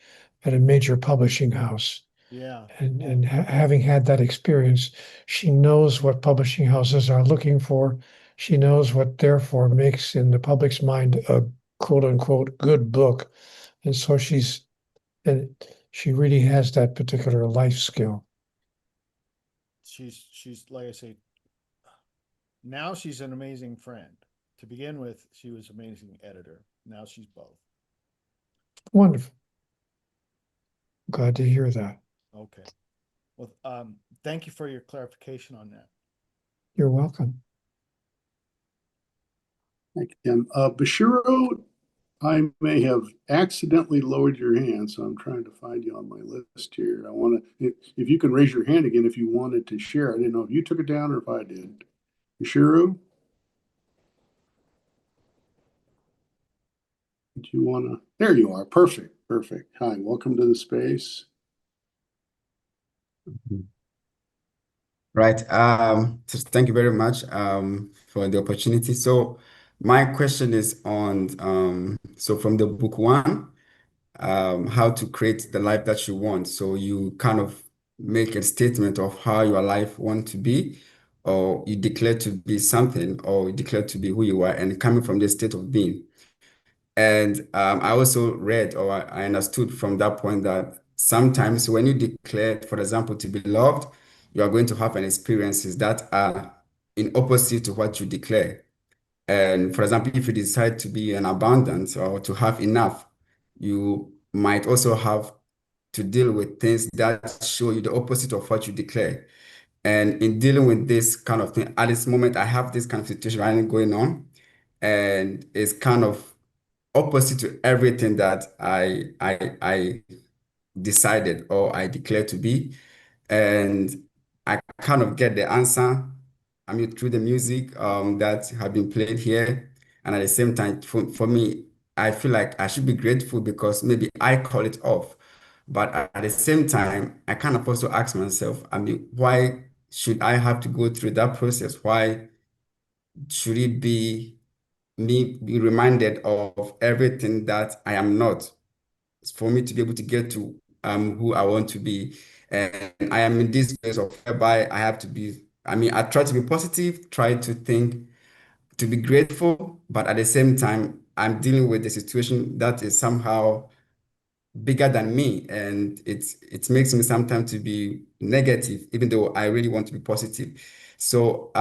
at a major publishing house. Yeah. And having had that experience, she knows what publishing houses are looking for. She knows what therefore makes in the public's mind a quote unquote good book. And so she really has that particular life skill. She's like I say, now she's an amazing friend. To begin with, she was an amazing editor. Now she's both. Wonderful. Glad to hear that. Okay. Well, thank you for your clarification on that. You're welcome. Thank you, Ken. Bashiro, I may have accidentally lowered your hand, so I'm trying to find you on my list here. I want to, if you can raise your hand again if you wanted to share. I didn't know if you took it down or if I did. Bashiro? Do you want to? There you are. Perfect. Perfect. Hi, welcome to the space. Right. Thank you very much for the opportunity. So my question is on so from the book one, how to create the life that you want. So you kind of make a statement of how your life want to be, or you declare to be something, or you declare to be who you are, and coming from the state of being. And I also read, or I understood from that point, that sometimes when you declare, for example, to be loved, you are going to have an experiences that are in opposite to what you declare. And for example, if you decide to be in abundance or to have enough, you might also have to deal with things that show you the opposite of what you declare. And in dealing with this kind of thing, at this moment, I have this kind of situation right now going on, and it's kind of opposite to everything that I decided or I declared to be. And I kind of get the answer, I mean, through the music that have been played here. And at the same time, for me, I feel like I should be grateful because maybe I call it off. But at the same time, I kind of also ask myself, I mean, why should I have to go through that process? Why should it be me be reminded of everything that I am not, for me to be able to get to who I want to be. And I am in this place of whereby I have to be, I mean, I try to be positive, try to think, to be grateful, but at the same time, I'm dealing with a situation that is somehow bigger than me, and it makes me sometimes to be negative, even though I really want to be positive. So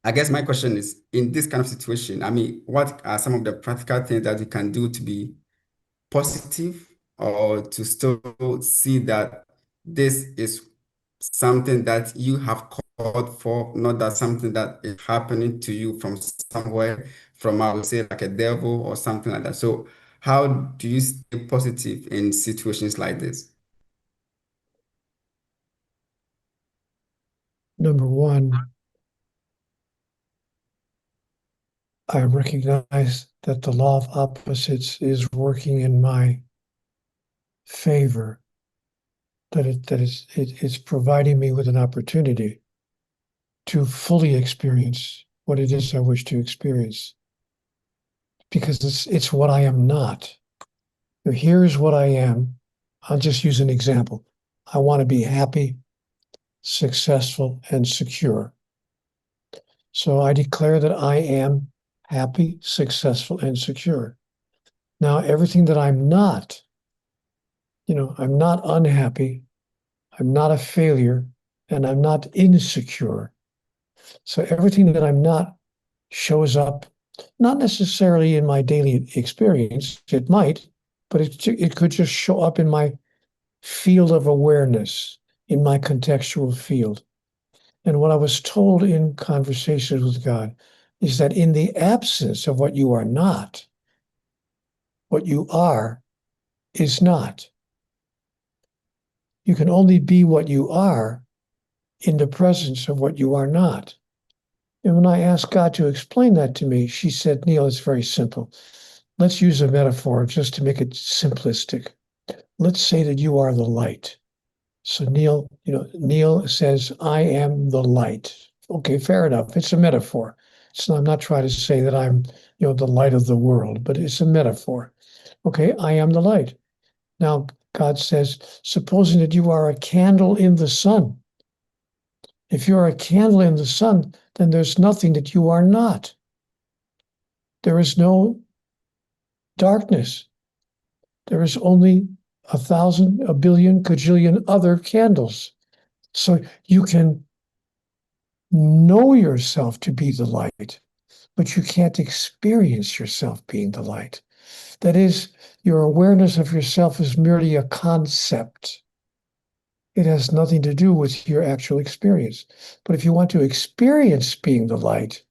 I guess my question is, in this kind of situation, I mean, what are some of the practical things that you can do to be positive, or to still see that this is something that you have called for, not that something that is happening to you from somewhere, from, I would say, like a devil or something like that. So how do you stay positive in situations like this? Number one, I recognize that the law of opposites is working in my favor, that it's providing me with an opportunity to fully experience what it is I wish to experience, because it's what I am not. Now, here's what I am. I'll just use an example. I want to be happy, successful, and secure. So I declare that I am happy, successful, and secure. Now, everything that I'm not, I'm not unhappy, I'm not a failure, and I'm not insecure. So everything that I'm not shows up, not necessarily in my daily experience, it might, but it could just show up in my field of awareness, in my contextual field. And what I was told in conversations with God is that in the absence of what you are not, what you are is not. You can only be what you are in the presence of what you are not. And when I asked God to explain that to me, she said, Neil, it's very simple. Let's use a metaphor just to make it simplistic. Let's say that you are the light. So Neil says, I am the light. Okay, fair enough. It's a metaphor. So I'm not trying to say that I'm, the light of the world, but it's a metaphor. Okay, I am the light. Now, God says, supposing that you are a candle in the sun. If you're a candle in the sun, then there's nothing that you are not. There is no darkness. There is only 1,000, a billion, cajillion other candles. So you can know yourself to be the light, but you can't experience yourself being the light. That is, your awareness of yourself is merely a concept. It has nothing to do with your actual experience. But if you want to experience being the light,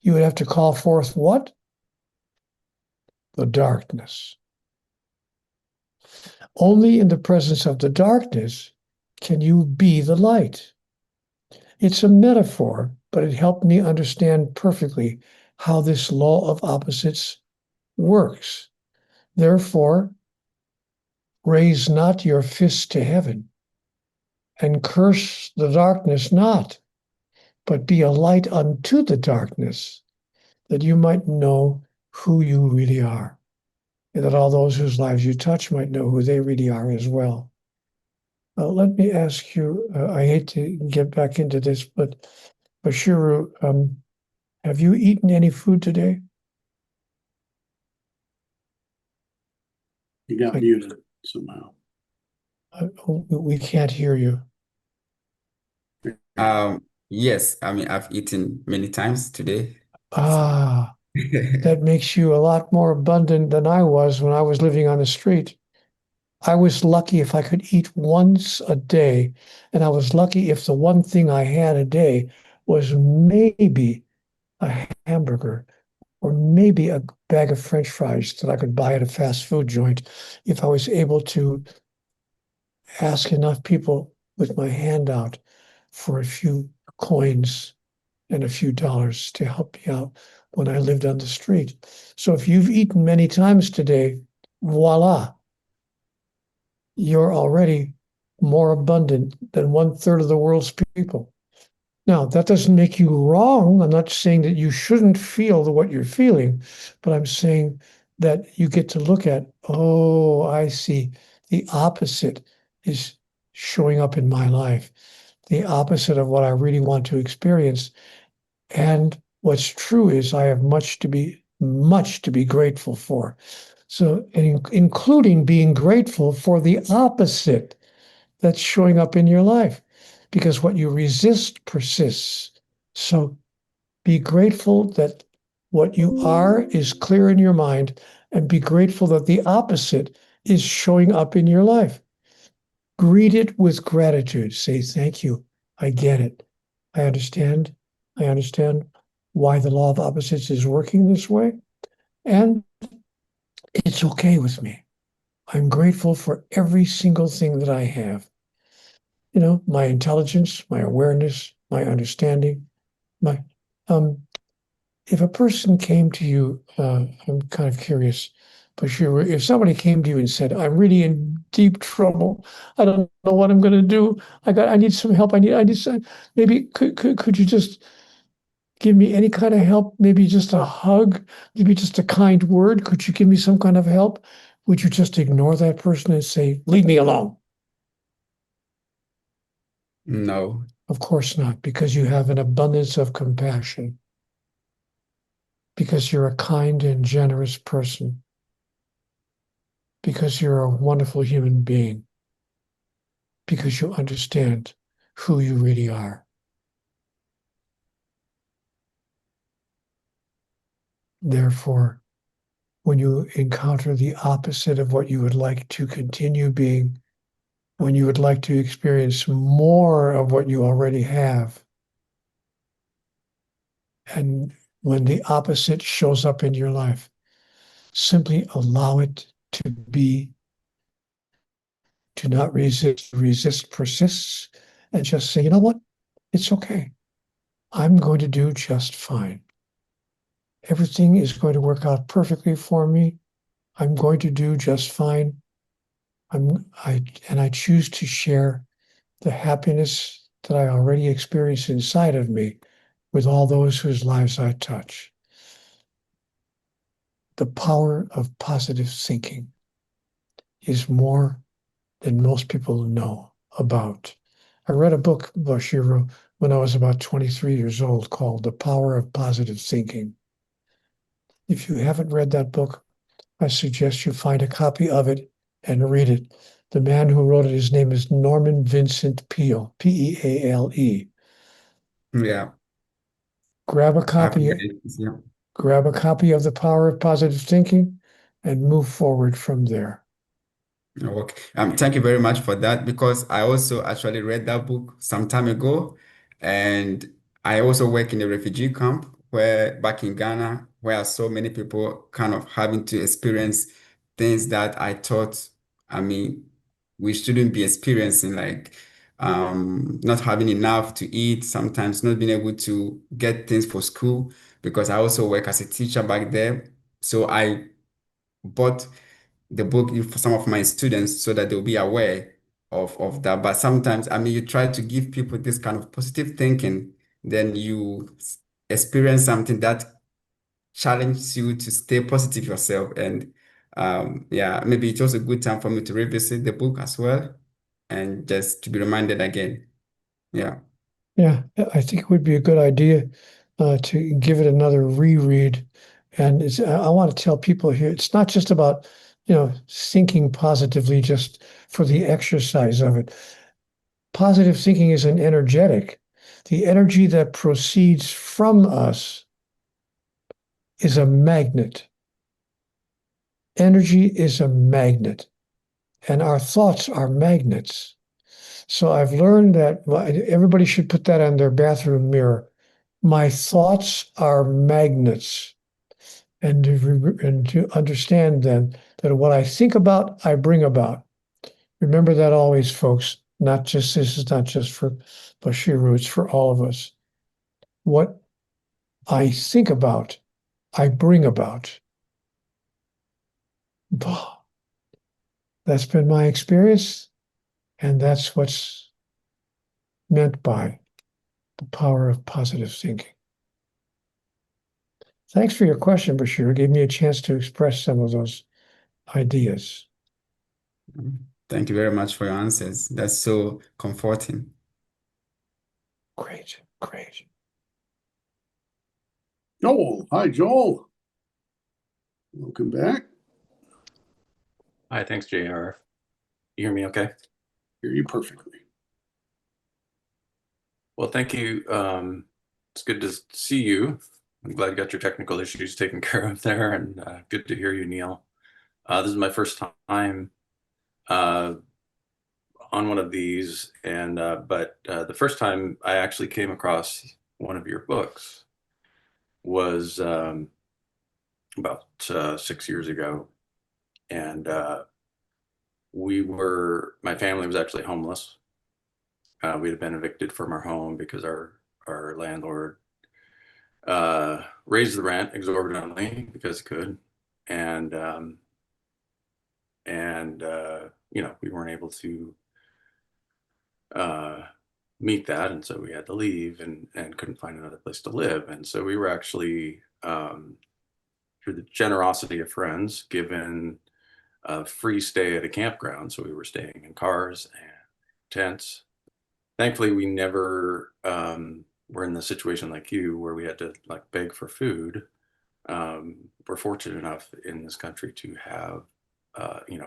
you would have to call forth what? The darkness. Only in the presence of the darkness can you be the light. It's a metaphor, but it helped me understand perfectly how this law of opposites works. Therefore, raise not your fist to heaven, and curse the darkness not, but be a light unto the darkness, that you might know who you really are, and that all those whose lives you touch might know who they really are as well. Let me ask you, I hate to get back into this, but Bashiru, have you eaten any food today? You got muted somehow. We can't hear you. Yes, I mean, I've eaten many times today. Ah, that makes you a lot more abundant than I was when I was living on the street. I was lucky if I could eat once a day, and I was lucky if the one thing I had a day was maybe a hamburger or maybe a bag of French fries that I could buy at a fast food joint if I was able to ask enough people with my hand out for a few coins and a few dollars to help me out when I lived on the street. So if you've eaten many times today, voila, you're already more abundant than 1/3 of the world's people. Now, that doesn't make you wrong. I'm not saying that you shouldn't feel what you're feeling, but I'm saying that you get to look at, oh, I see. The opposite is showing up in my life, the opposite of what I really want to experience. And what's true is I have much to be grateful for. So, including being grateful for the opposite that's showing up in your life, because what you resist persists. So be grateful that what you are is clear in your mind, and be grateful that the opposite is showing up in your life. Greet it with gratitude. Say, thank you. I get it. I understand. I understand why the law of opposites is working this way. And it's okay with me. I'm grateful for every single thing that I have. My intelligence, my awareness, my understanding, my if a person came to you, I'm kind of curious, Bashir, if somebody came to you and said, I'm really in deep trouble, I don't know what I'm going to do. I need some help. I need some, maybe could you just give me any kind of help? Maybe just a hug, maybe just a kind word. Could you give me some kind of help? Would you just ignore that person and say, leave me alone? No. Of course not, because you have an abundance of compassion, because you're a kind and generous person, because you're a wonderful human being, because you understand who you really are. Therefore, when you encounter the opposite of what you would like to continue being, when you would like to experience more of what you already have, and when the opposite shows up in your life, simply allow it to be. Do not resist. Resist persists, and just say, you know what? It's okay. I'm going to do just fine. Everything is going to work out perfectly for me. I'm going to do just fine. I choose to share the happiness that I already experience inside of me with all those whose lives I touch. The power of positive thinking is more than most people know about. I read a book, Bashiro, when I was about 23 years old called The Power of Positive Thinking. If you haven't read that book, I suggest you find a copy of it and read it. The man who wrote it, his name is Norman Vincent Peale, Peale. Yeah, Grab a I've copy, read it. Yeah. grab a copy of The Power of Positive Thinking and move forward from there. Okay. Thank you very much for that, because I also actually read that book some time ago, and I also work in a refugee camp where back in Ghana, where I saw many people kind of having to experience things that I thought, I mean, we shouldn't be experiencing, like not having enough to eat, sometimes not being able to get things for school, because I also work as a teacher back there. So I bought the book for some of my students so that they'll be aware of that. But sometimes, I mean, you try to give people this kind of positive thinking, then you experience something that challenges you to stay positive yourself. And yeah, maybe it's also a good time for me to revisit the book as well and just to be reminded again. Yeah. Yeah, I think it would be a good idea to give it another reread. And I want to tell people here, it's not just about, thinking positively just for the exercise of it. Positive thinking is an energetic. The energy that proceeds from us is a magnet. Energy is a magnet, and our thoughts are magnets. So I've learned that everybody should put that on their bathroom mirror. My thoughts are magnets. And to understand then that what I think about, I bring about. Remember that always, folks. This is not just for Bashiru, it's for all of us. What I think about, I bring about. That's been my experience, and that's what's meant by the power of positive thinking. Thanks for your question, Bashir. It gave me a chance to express some of those ideas. Thank you very much for your answers. That's so comforting. Great, great. Joel. Hi, Joel. Welcome back. Hi, thanks, JR. You hear me okay? Hear you perfectly. Well, thank you. It's good to see you. I'm glad you got your technical issues taken care of there, and good to hear you, Neil. This is my first time on one of these, and but the first time I actually came across one of your books was about 6 years ago, and my family was actually homeless. We had been evicted from our home because our landlord raised the rent exorbitantly because he could, and we weren't able to meet that, and so we had to leave and couldn't find another place to live, and so we were actually through the generosity of friends given a free stay at a campground. So we were staying in cars and tents. Thankfully, we never were in the situation like you where we had to like beg for food. We're fortunate enough in this country to have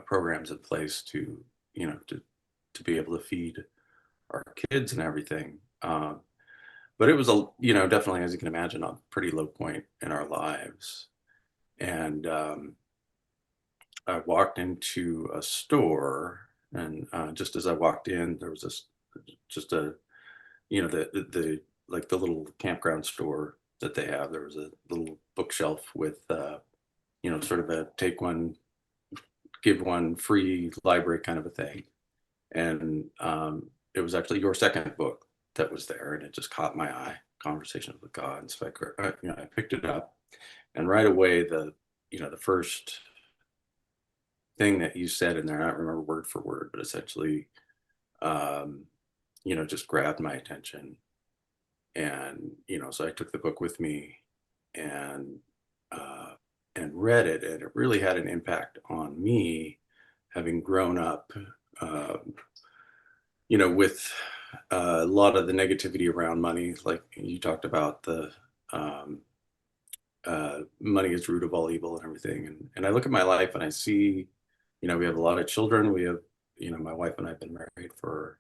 programs in place to to be able to feed our kids and everything. But it was definitely, as you can imagine, a pretty low point in our lives. And I walked into a store, and just as I walked in, there was just a the like the little campground store that they have. There was a little bookshelf with sort of a take one give one free library kind of a thing, and it was actually your second book that was there, and it just caught my eye, Conversations with God. And so I picked it up, and right away the first thing that you said in there, I don't remember word for word, but essentially just grabbed my attention. And so I took the book with me and read it, and it really had an impact on me, having grown up with a lot of the negativity around money. Like you talked about, the money is root of all evil and everything. And I look at my life and I see, we have a lot of children. We have, my wife and I have been married for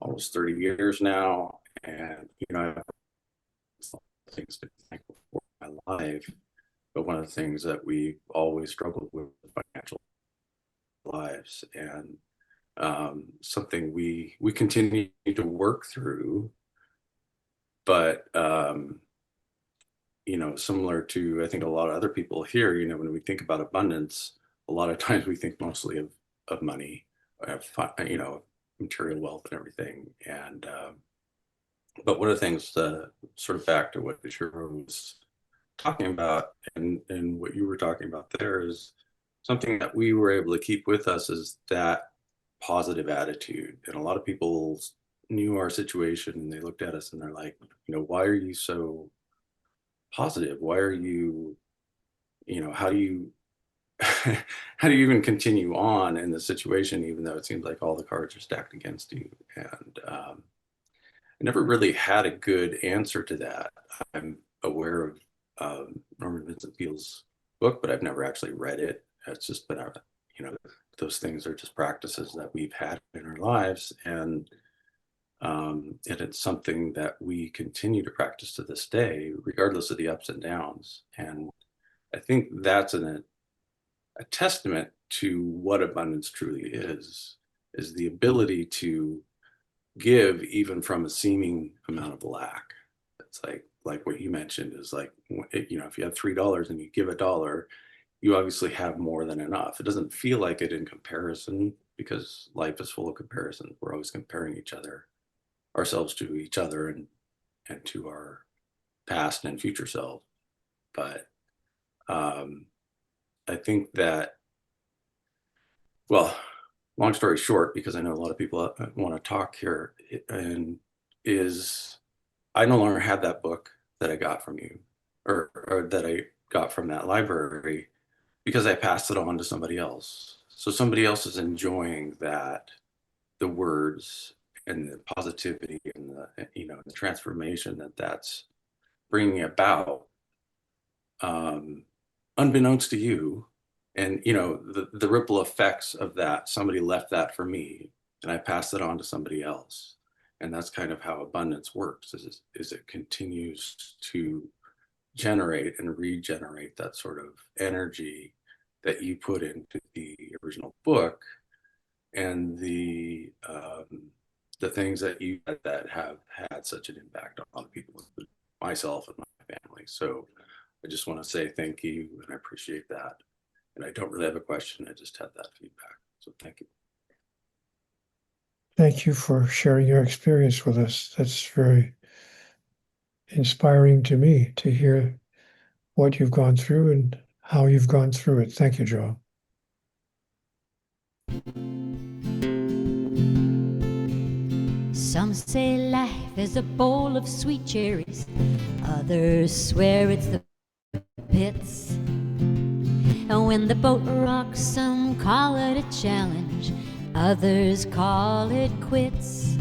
almost 30 years now. And, I have things to be thankful for in my life. but one of the things that we've always struggled with financial lives, and something we continue to work through. But similar to, I think, a lot of other people here, when we think about abundance, a lot of times we think mostly of money, of material wealth and everything. And but one of the things, sort of back to what Shiro was talking about, and what you were talking about there, is something that we were able to keep with us, is that positive attitude. And a lot of people knew our situation, and they looked at us and they're like, why are you so positive? Why are you, how do you how do you even continue on in the situation, even though it seems like all the cards are stacked against you? And I never really had a good answer to that. I'm aware of Norman Vincent Peale's book, but I've never actually read it. It's just been those things are just practices that we've had in our lives, and it's something that we continue to practice to this day, regardless of the ups and downs. And I think that's a testament to what abundance truly is the ability to give even from a seeming amount of lack. It's like what you mentioned, is like, if you have $3 and you give $1, you obviously have more than enough. It doesn't feel like it in comparison, because life is full of comparisons. We're always comparing ourselves to each other, and to our past and future self. But I think that, well, long story short, because I know a lot of people want to talk here, and is I no longer have that book that I got from you, or that I got from that library, because I passed it on to somebody else. So somebody else is enjoying the words and the positivity and the transformation that's bringing about, unbeknownst to you. And the ripple effects of that, somebody left that for me, and I passed it on to somebody else. And that's kind of how abundance works, is it continues to generate and regenerate that sort of energy that you put into the original book, and the things that have had such an impact on people, myself and my family. So I just want to say thank you, and I appreciate that. And I don't really have a question. I just had that feedback. So thank you. Thank you for sharing your experience with us. That's very inspiring to me to hear what you've gone through and how you've gone through it. Thank you, Joe. Some say life is a bowl of sweet cherries. Others swear it's the pits. And when the boat rocks, some call it a challenge. Others call it quits.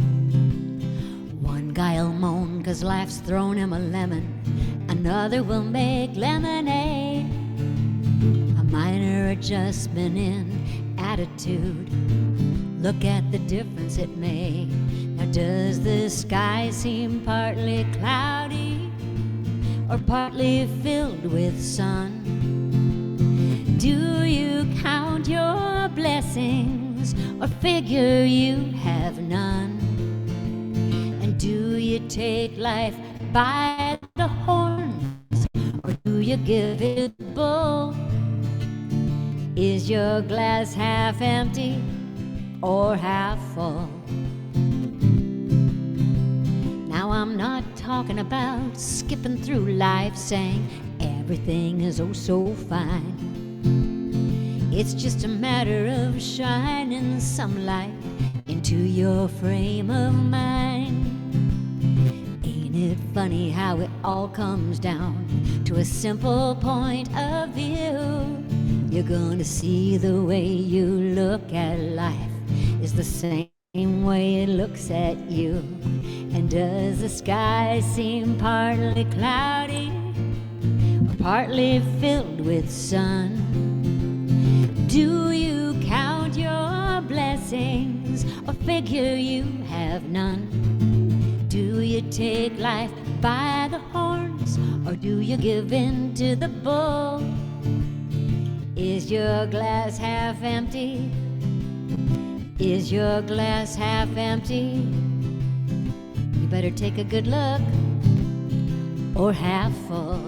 One guy'll moan 'cause life's thrown him a lemon. Another will make lemonade. A minor adjustment in attitude. Look at the difference it made. Now does the sky seem partly cloudy or partly filled with sun? Do you count your blessings or figure you have none? And do you take life by the horns or do you give it bull? Is your glass half empty or half full? Now I'm not talking about skipping through life saying everything is oh so fine. It's just a matter of shining some light into your frame of mind. Ain't it funny how it all comes down to a simple point of view? You're gonna see the way you look at life is the same way it looks at you. And does the sky seem partly cloudy or partly filled with sun? Do you count your blessings or figure you have none? Do you take life by the horns, or do you give in to the bull? Is your glass half empty? Is your glass half empty? You better take a good look, or half full.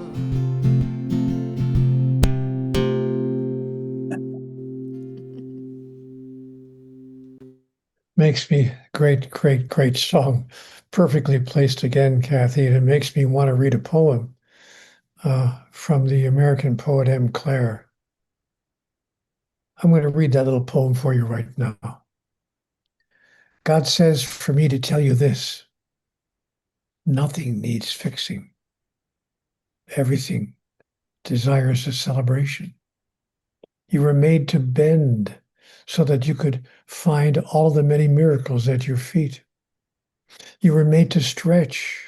Makes me great song. Perfectly placed again, Kathy, and it makes me want to read a poem from the American poet M. Clare. I'm going to read that little poem for you right now. God says for me to tell you this: nothing needs fixing. Everything desires a celebration. You were made to bend so that you could find all the many miracles at your feet. You were made to stretch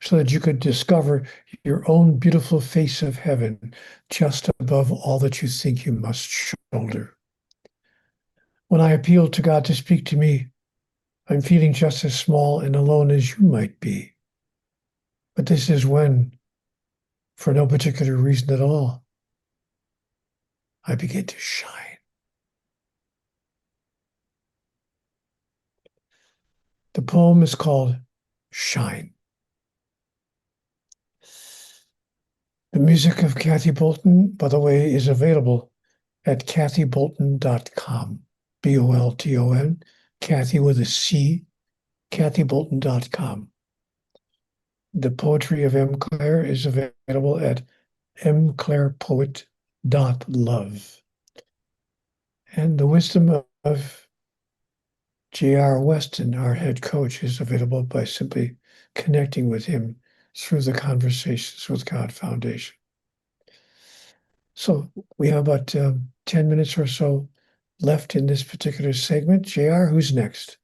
so that you could discover your own beautiful face of heaven just above all that you think you must shoulder. When I appeal to God to speak to me, I'm feeling just as small and alone as you might be. But this is when, for no particular reason at all, I begin to shine. The poem is called Shine. The music of Kathy Bolton, by the way, is available at kathybolton.com. Bolton, Kathy with a C, kathybolton.com. The poetry of M. Clare is available at mclarepoet.love. And the wisdom of J.R. Weston, our head coach, is available by simply connecting with him through the Conversations with God Foundation. So we have about 10 minutes or so left in this particular segment. JR, who's next?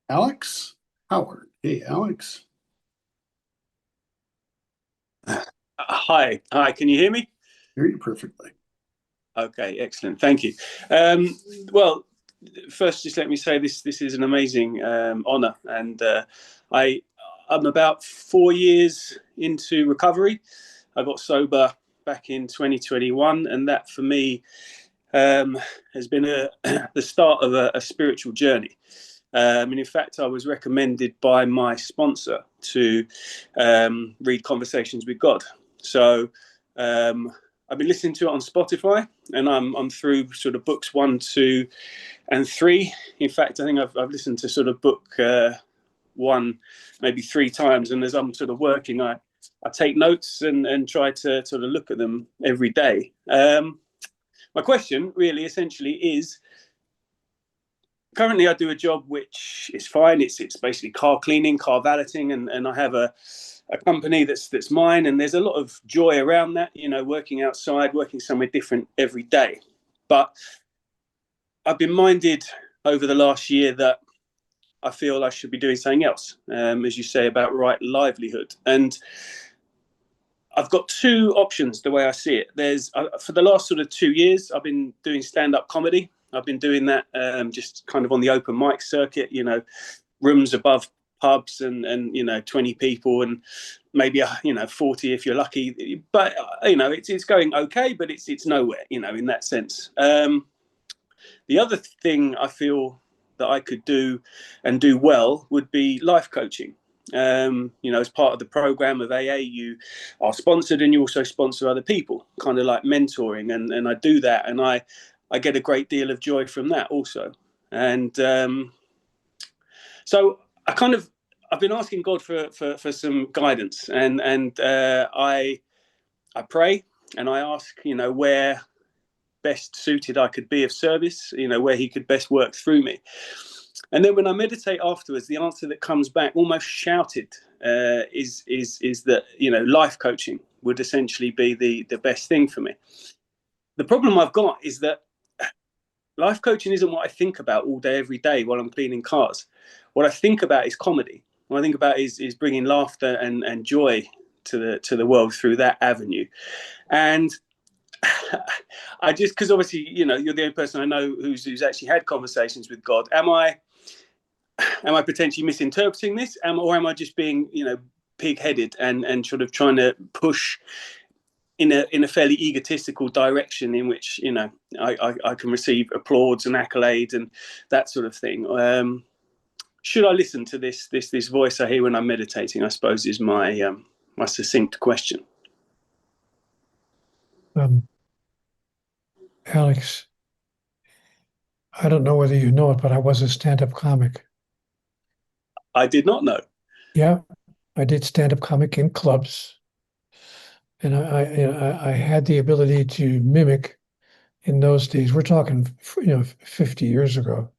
Alex Howard. Hey, Alex. Hi, can you hear me? Hear you perfectly. Okay, excellent. Thank you. Well, first, just let me say this is an amazing honor, and I'm about 4 years into recovery. I got sober back in 2021, and that for me has been the start of a spiritual journey. And in fact, I was recommended by my sponsor to read Conversations with God. So I've been listening to it on Spotify, and I'm through sort of books 1, 2, and 3. In fact, I think I've listened to sort of book 1 maybe 3 times, and as I'm sort of working, I take notes and try to sort of look at them every day. My question really essentially is, currently I do a job which is fine. It's basically car cleaning, car valeting, and I have a company that's mine, and there's a lot of joy around that, you know, working outside, working somewhere different every day. But I've been minded over the last year that I feel I should be doing something else, as you say, about right livelihood. And I've got 2 options the way I see it. There's for the last sort of 2 years, I've been doing stand-up comedy. I've been doing that just kind of on the open mic circuit, you know, rooms above pubs and you know, 20 people and maybe 40 if you're lucky. But you know, it's going okay, but it's nowhere, you know, in that sense. The other thing I feel that I could do and do well would be life coaching. You know, as part of the program of AA, you are sponsored and you also sponsor other people, kind of like mentoring, and I do that, and I get a great deal of joy from that also. And so I've been asking God for some guidance, and I pray and I ask, you know, where best suited I could be of service, you know, where he could best work through me. And then when I meditate afterwards, the answer that comes back almost shouted is that, you know, life coaching would essentially be the best thing for me. The problem I've got is that life coaching isn't what I think about all day, every day while I'm cleaning cars. What I think about is comedy. What I think about is bringing laughter and joy to the world through that avenue. And I just, because obviously, you know, you're the only person I know who's actually had conversations with God. Am I potentially misinterpreting this, or am I just being, you know, pig-headed and sort of trying to push in a fairly egotistical direction in which, you know, I can receive applause and accolades and that sort of thing. Should I listen to this voice I hear when I'm meditating, I suppose, is my my succinct question. Alex, I don't know whether you know it, but I was a stand-up comic. I did not know. Yeah, I did stand-up comic in clubs, and I had the ability to mimic in those days. We're talking, 50 years ago,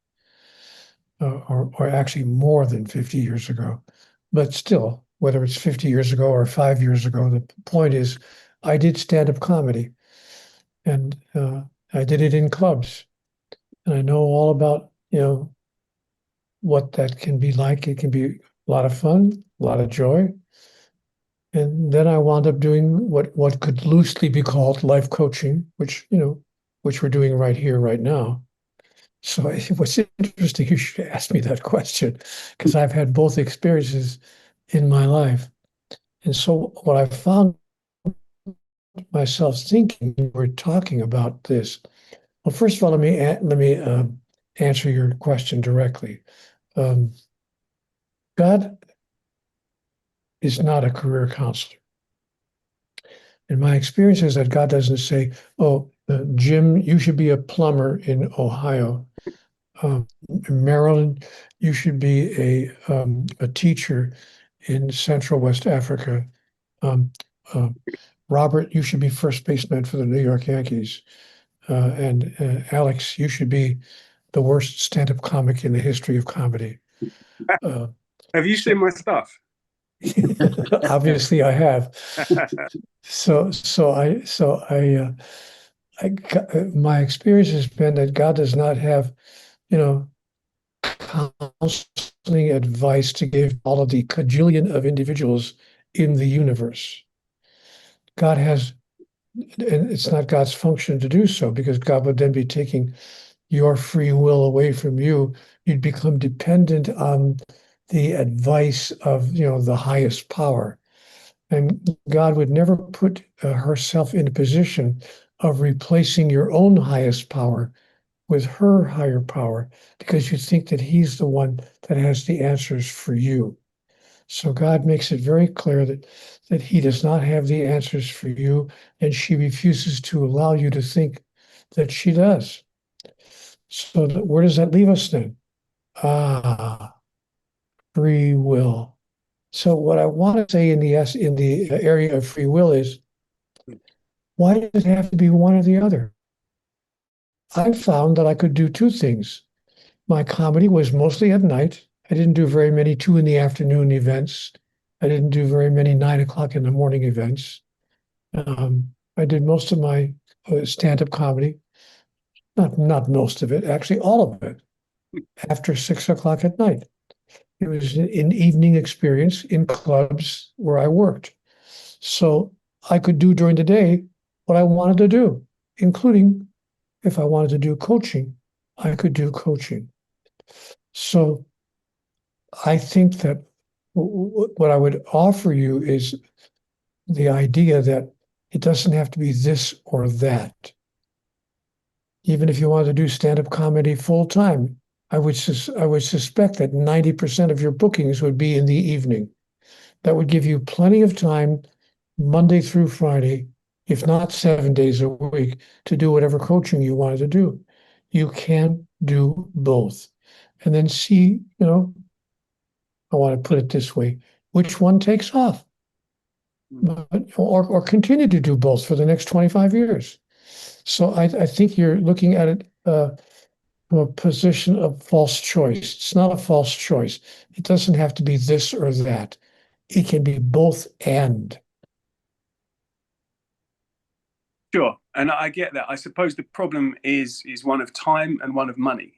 or actually more than 50 years ago. But still, whether it's 50 years ago or 5 years ago, the point is, I did stand-up comedy, and I did it in clubs, and I know all about, what that can be like. It can be a lot of fun, a lot of joy. And then I wound up doing what could loosely be called life coaching, which we're doing right here, right now. So what's interesting, you should ask me that question, because I've had both experiences in my life. And so what I found myself thinking when we're talking about this, well, first of all, let me answer your question directly. God is not a career counselor. And my experience is that God doesn't say, "Oh, Jim, you should be a plumber in Ohio. Maryland, you should be a teacher in Central West Africa. Robert, you should be first baseman for the New York Yankees. And Alex, you should be the worst stand-up comic in the history of comedy." Have you seen my stuff? Obviously, I have. My experience has been that God does not have, counseling advice to give all of the cajillion of individuals in the universe. God has, and it's not God's function to do so, because God would then be taking your free will away from you. You'd become dependent on the advice of, the highest power. And God would never put herself in a position of replacing your own highest power with her higher power, because you think that he's the one that has the answers for you. So God makes it very clear that he does not have the answers for you, and she refuses to allow you to think that she does. So where does that leave us then? Free will. So what I want to say in the area of free will is, why does it have to be one or the other? I found that I could do two things. My comedy was mostly at night. I didn't do very many 2 p.m. events. I didn't do very many 9 a.m. events. I did most of my stand-up comedy, not most of it, actually all of it, after 6 o'clock at night. It was an evening experience in clubs where I worked. So I could do during the day what I wanted to do, including if I wanted to do coaching, I could do coaching. So I think that what I would offer you is the idea that it doesn't have to be this or that. Even if you wanted to do stand-up comedy full time, I would suspect that 90% of your bookings would be in the evening. That would give you plenty of time, Monday through Friday, if not 7 days a week, to do whatever coaching you wanted to do. You can do both. And then see, I want to put it this way, which one takes off. Or continue to do both for the next 25 years. So I think you're looking at it from a position of false choice. It's not a false choice. It doesn't have to be this or that. It can be both and. Sure, and I get that. I suppose the problem is one of time and one of money.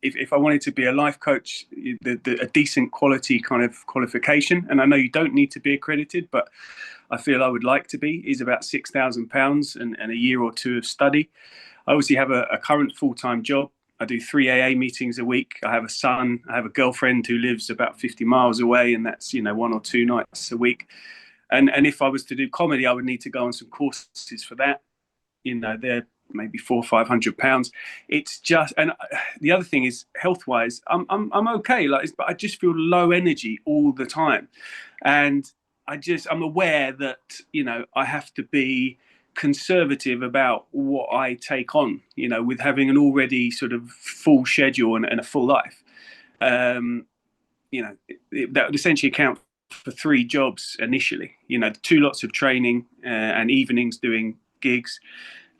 If I wanted to be a life coach, a decent quality kind of qualification, and I know you don't need to be accredited, but I feel I would like to be, is about £6,000 and a year or two of study. I obviously have a current full-time job. I do 3 AA meetings a week. I have a son. I have a girlfriend who lives about 50 miles away, and that's 1 or 2 nights a week. And if I was to do comedy, I would need to go on some courses for that. They're maybe £400-500. It's just, and the other thing is, health wise, I'm okay. But I just feel low energy all the time, and I'm aware that I have to be conservative about what I take on. With having an already sort of full schedule and a full life. That would essentially account for 3 jobs initially. 2 lots of training and evenings doing gigs,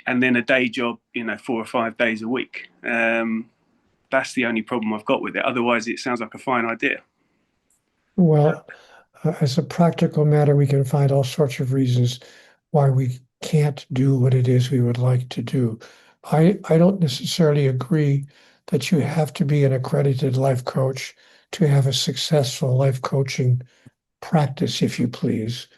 and then a day job, 4 or 5 days a week. That's the only problem I've got with it. Otherwise, it sounds like a fine idea. Well, as a practical matter, we can find all sorts of reasons why we can't do what it is we would like to do. I don't necessarily agree that you have to be an accredited life coach to have a successful life coaching practice, if you please.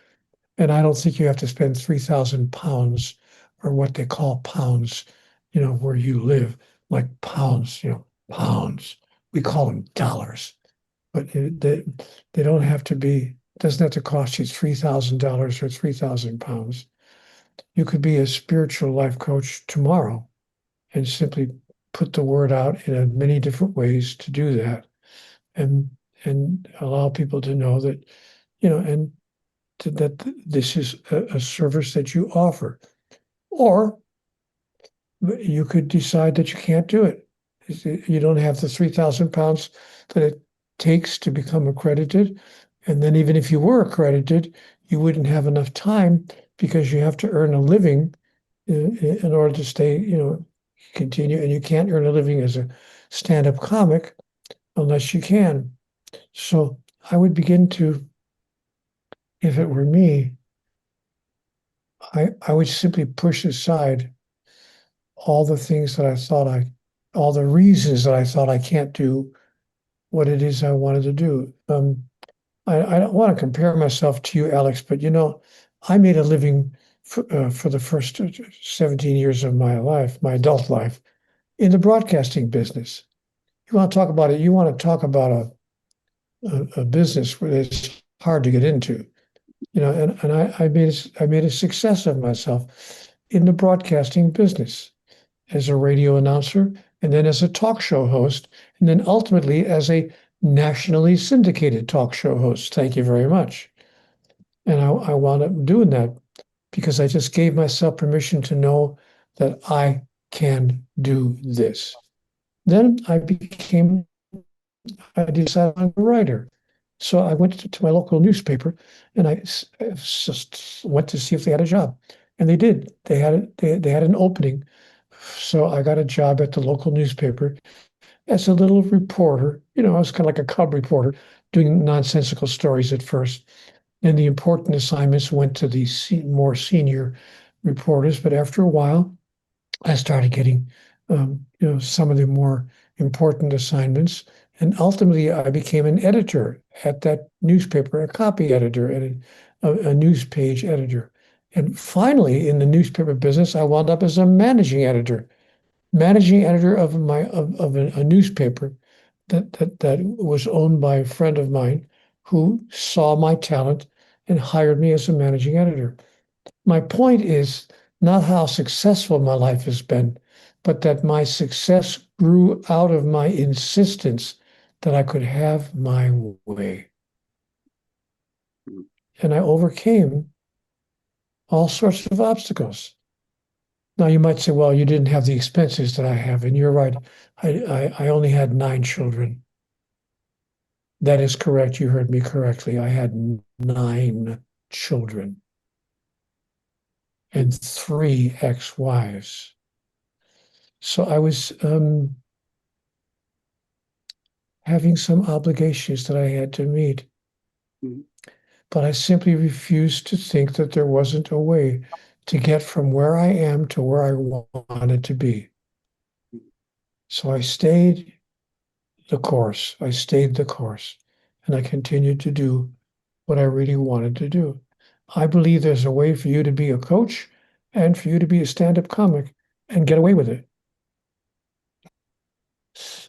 And I don't think you have to spend 3,000 pounds, or what they call pounds, where you live, like pounds, pounds. We call them dollars. But they don't have to be, it doesn't have to cost you $3,000 or 3,000 pounds. You could be a spiritual life coach tomorrow and simply put the word out in many different ways to do that, and allow people to know that, and that this is a service that you offer. Or you could decide that you can't do it. You don't have the 3,000 pounds that it takes to become accredited. And then even if you were accredited, you wouldn't have enough time, because you have to earn a living in order to stay, continue. And you can't earn a living as a stand-up comic unless you can. So I would begin to, if it were me, I would simply push aside all the things that all the reasons that I thought I can't do what it is I wanted to do. I don't want to compare myself to you, Alex, but I made a living for the first 17 years of my life, my adult life, in the broadcasting business. You want to talk about it? You want to talk about a business where it's hard to get into, and I made a success of myself in the broadcasting business, as a radio announcer, and then as a talk show host, and then ultimately as a nationally syndicated talk show host. Thank you very much. And I wound up doing that because I just gave myself permission to know that I can do this. Then I decided I'm a writer. So I went to my local newspaper, and I just went to see if they had a job. And they did. They had an opening. So I got a job at the local newspaper as a little reporter. I was kind of like a cub reporter, doing nonsensical stories at first. And the important assignments went to the more senior reporters. But after a while, I started getting, some of the more important assignments. And ultimately, I became an editor at that newspaper, a copy editor, and a news page editor. And finally, in the newspaper business, I wound up as a managing editor of a newspaper that was owned by a friend of mine, who saw my talent and hired me as a managing editor. My point is not how successful my life has been, but that my success grew out of my insistence that I could have my way. And I overcame all sorts of obstacles. Now you might say, well, you didn't have the expenses that I have, and you're right. I only had 9 children. That is correct. You heard me correctly. I had 9 children and 3 ex-wives. So I was having some obligations that I had to meet. But I simply refused to think that there wasn't a way to get from where I am to where I wanted to be. So I stayed the course. And I continued to do what I really wanted to do. I believe there's a way for you to be a coach and for you to be a stand-up comic and get away with it.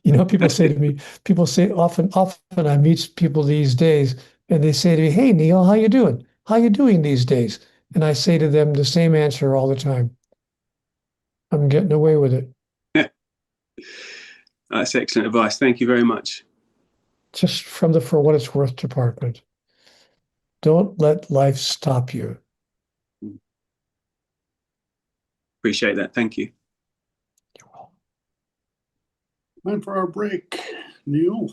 You know, people say to me, people say often I meet people these days and they say to me, "Hey, Neil, how you doing? How you doing these days?" And I say to them the same answer all the time. I'm getting away with it. That's excellent advice. Thank you very much. Just from the For What It's Worth department. Don't let life stop you. Appreciate that. Thank you. Time for our break, Neil.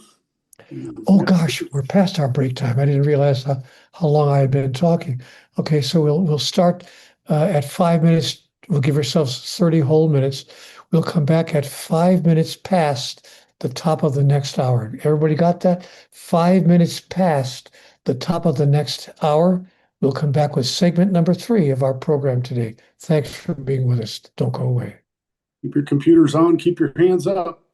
Oh gosh, we're past our break time. I didn't realize how long I had been talking. Okay, so we'll start at 5 minutes. We'll give ourselves 30 whole minutes. We'll come back at 5 minutes past the top of the next hour. Everybody got that? 5 minutes past the top of the next hour. We'll come back with segment number 3 of our program today. Thanks for being with us. Don't go away. Keep your computers on, keep your hands up.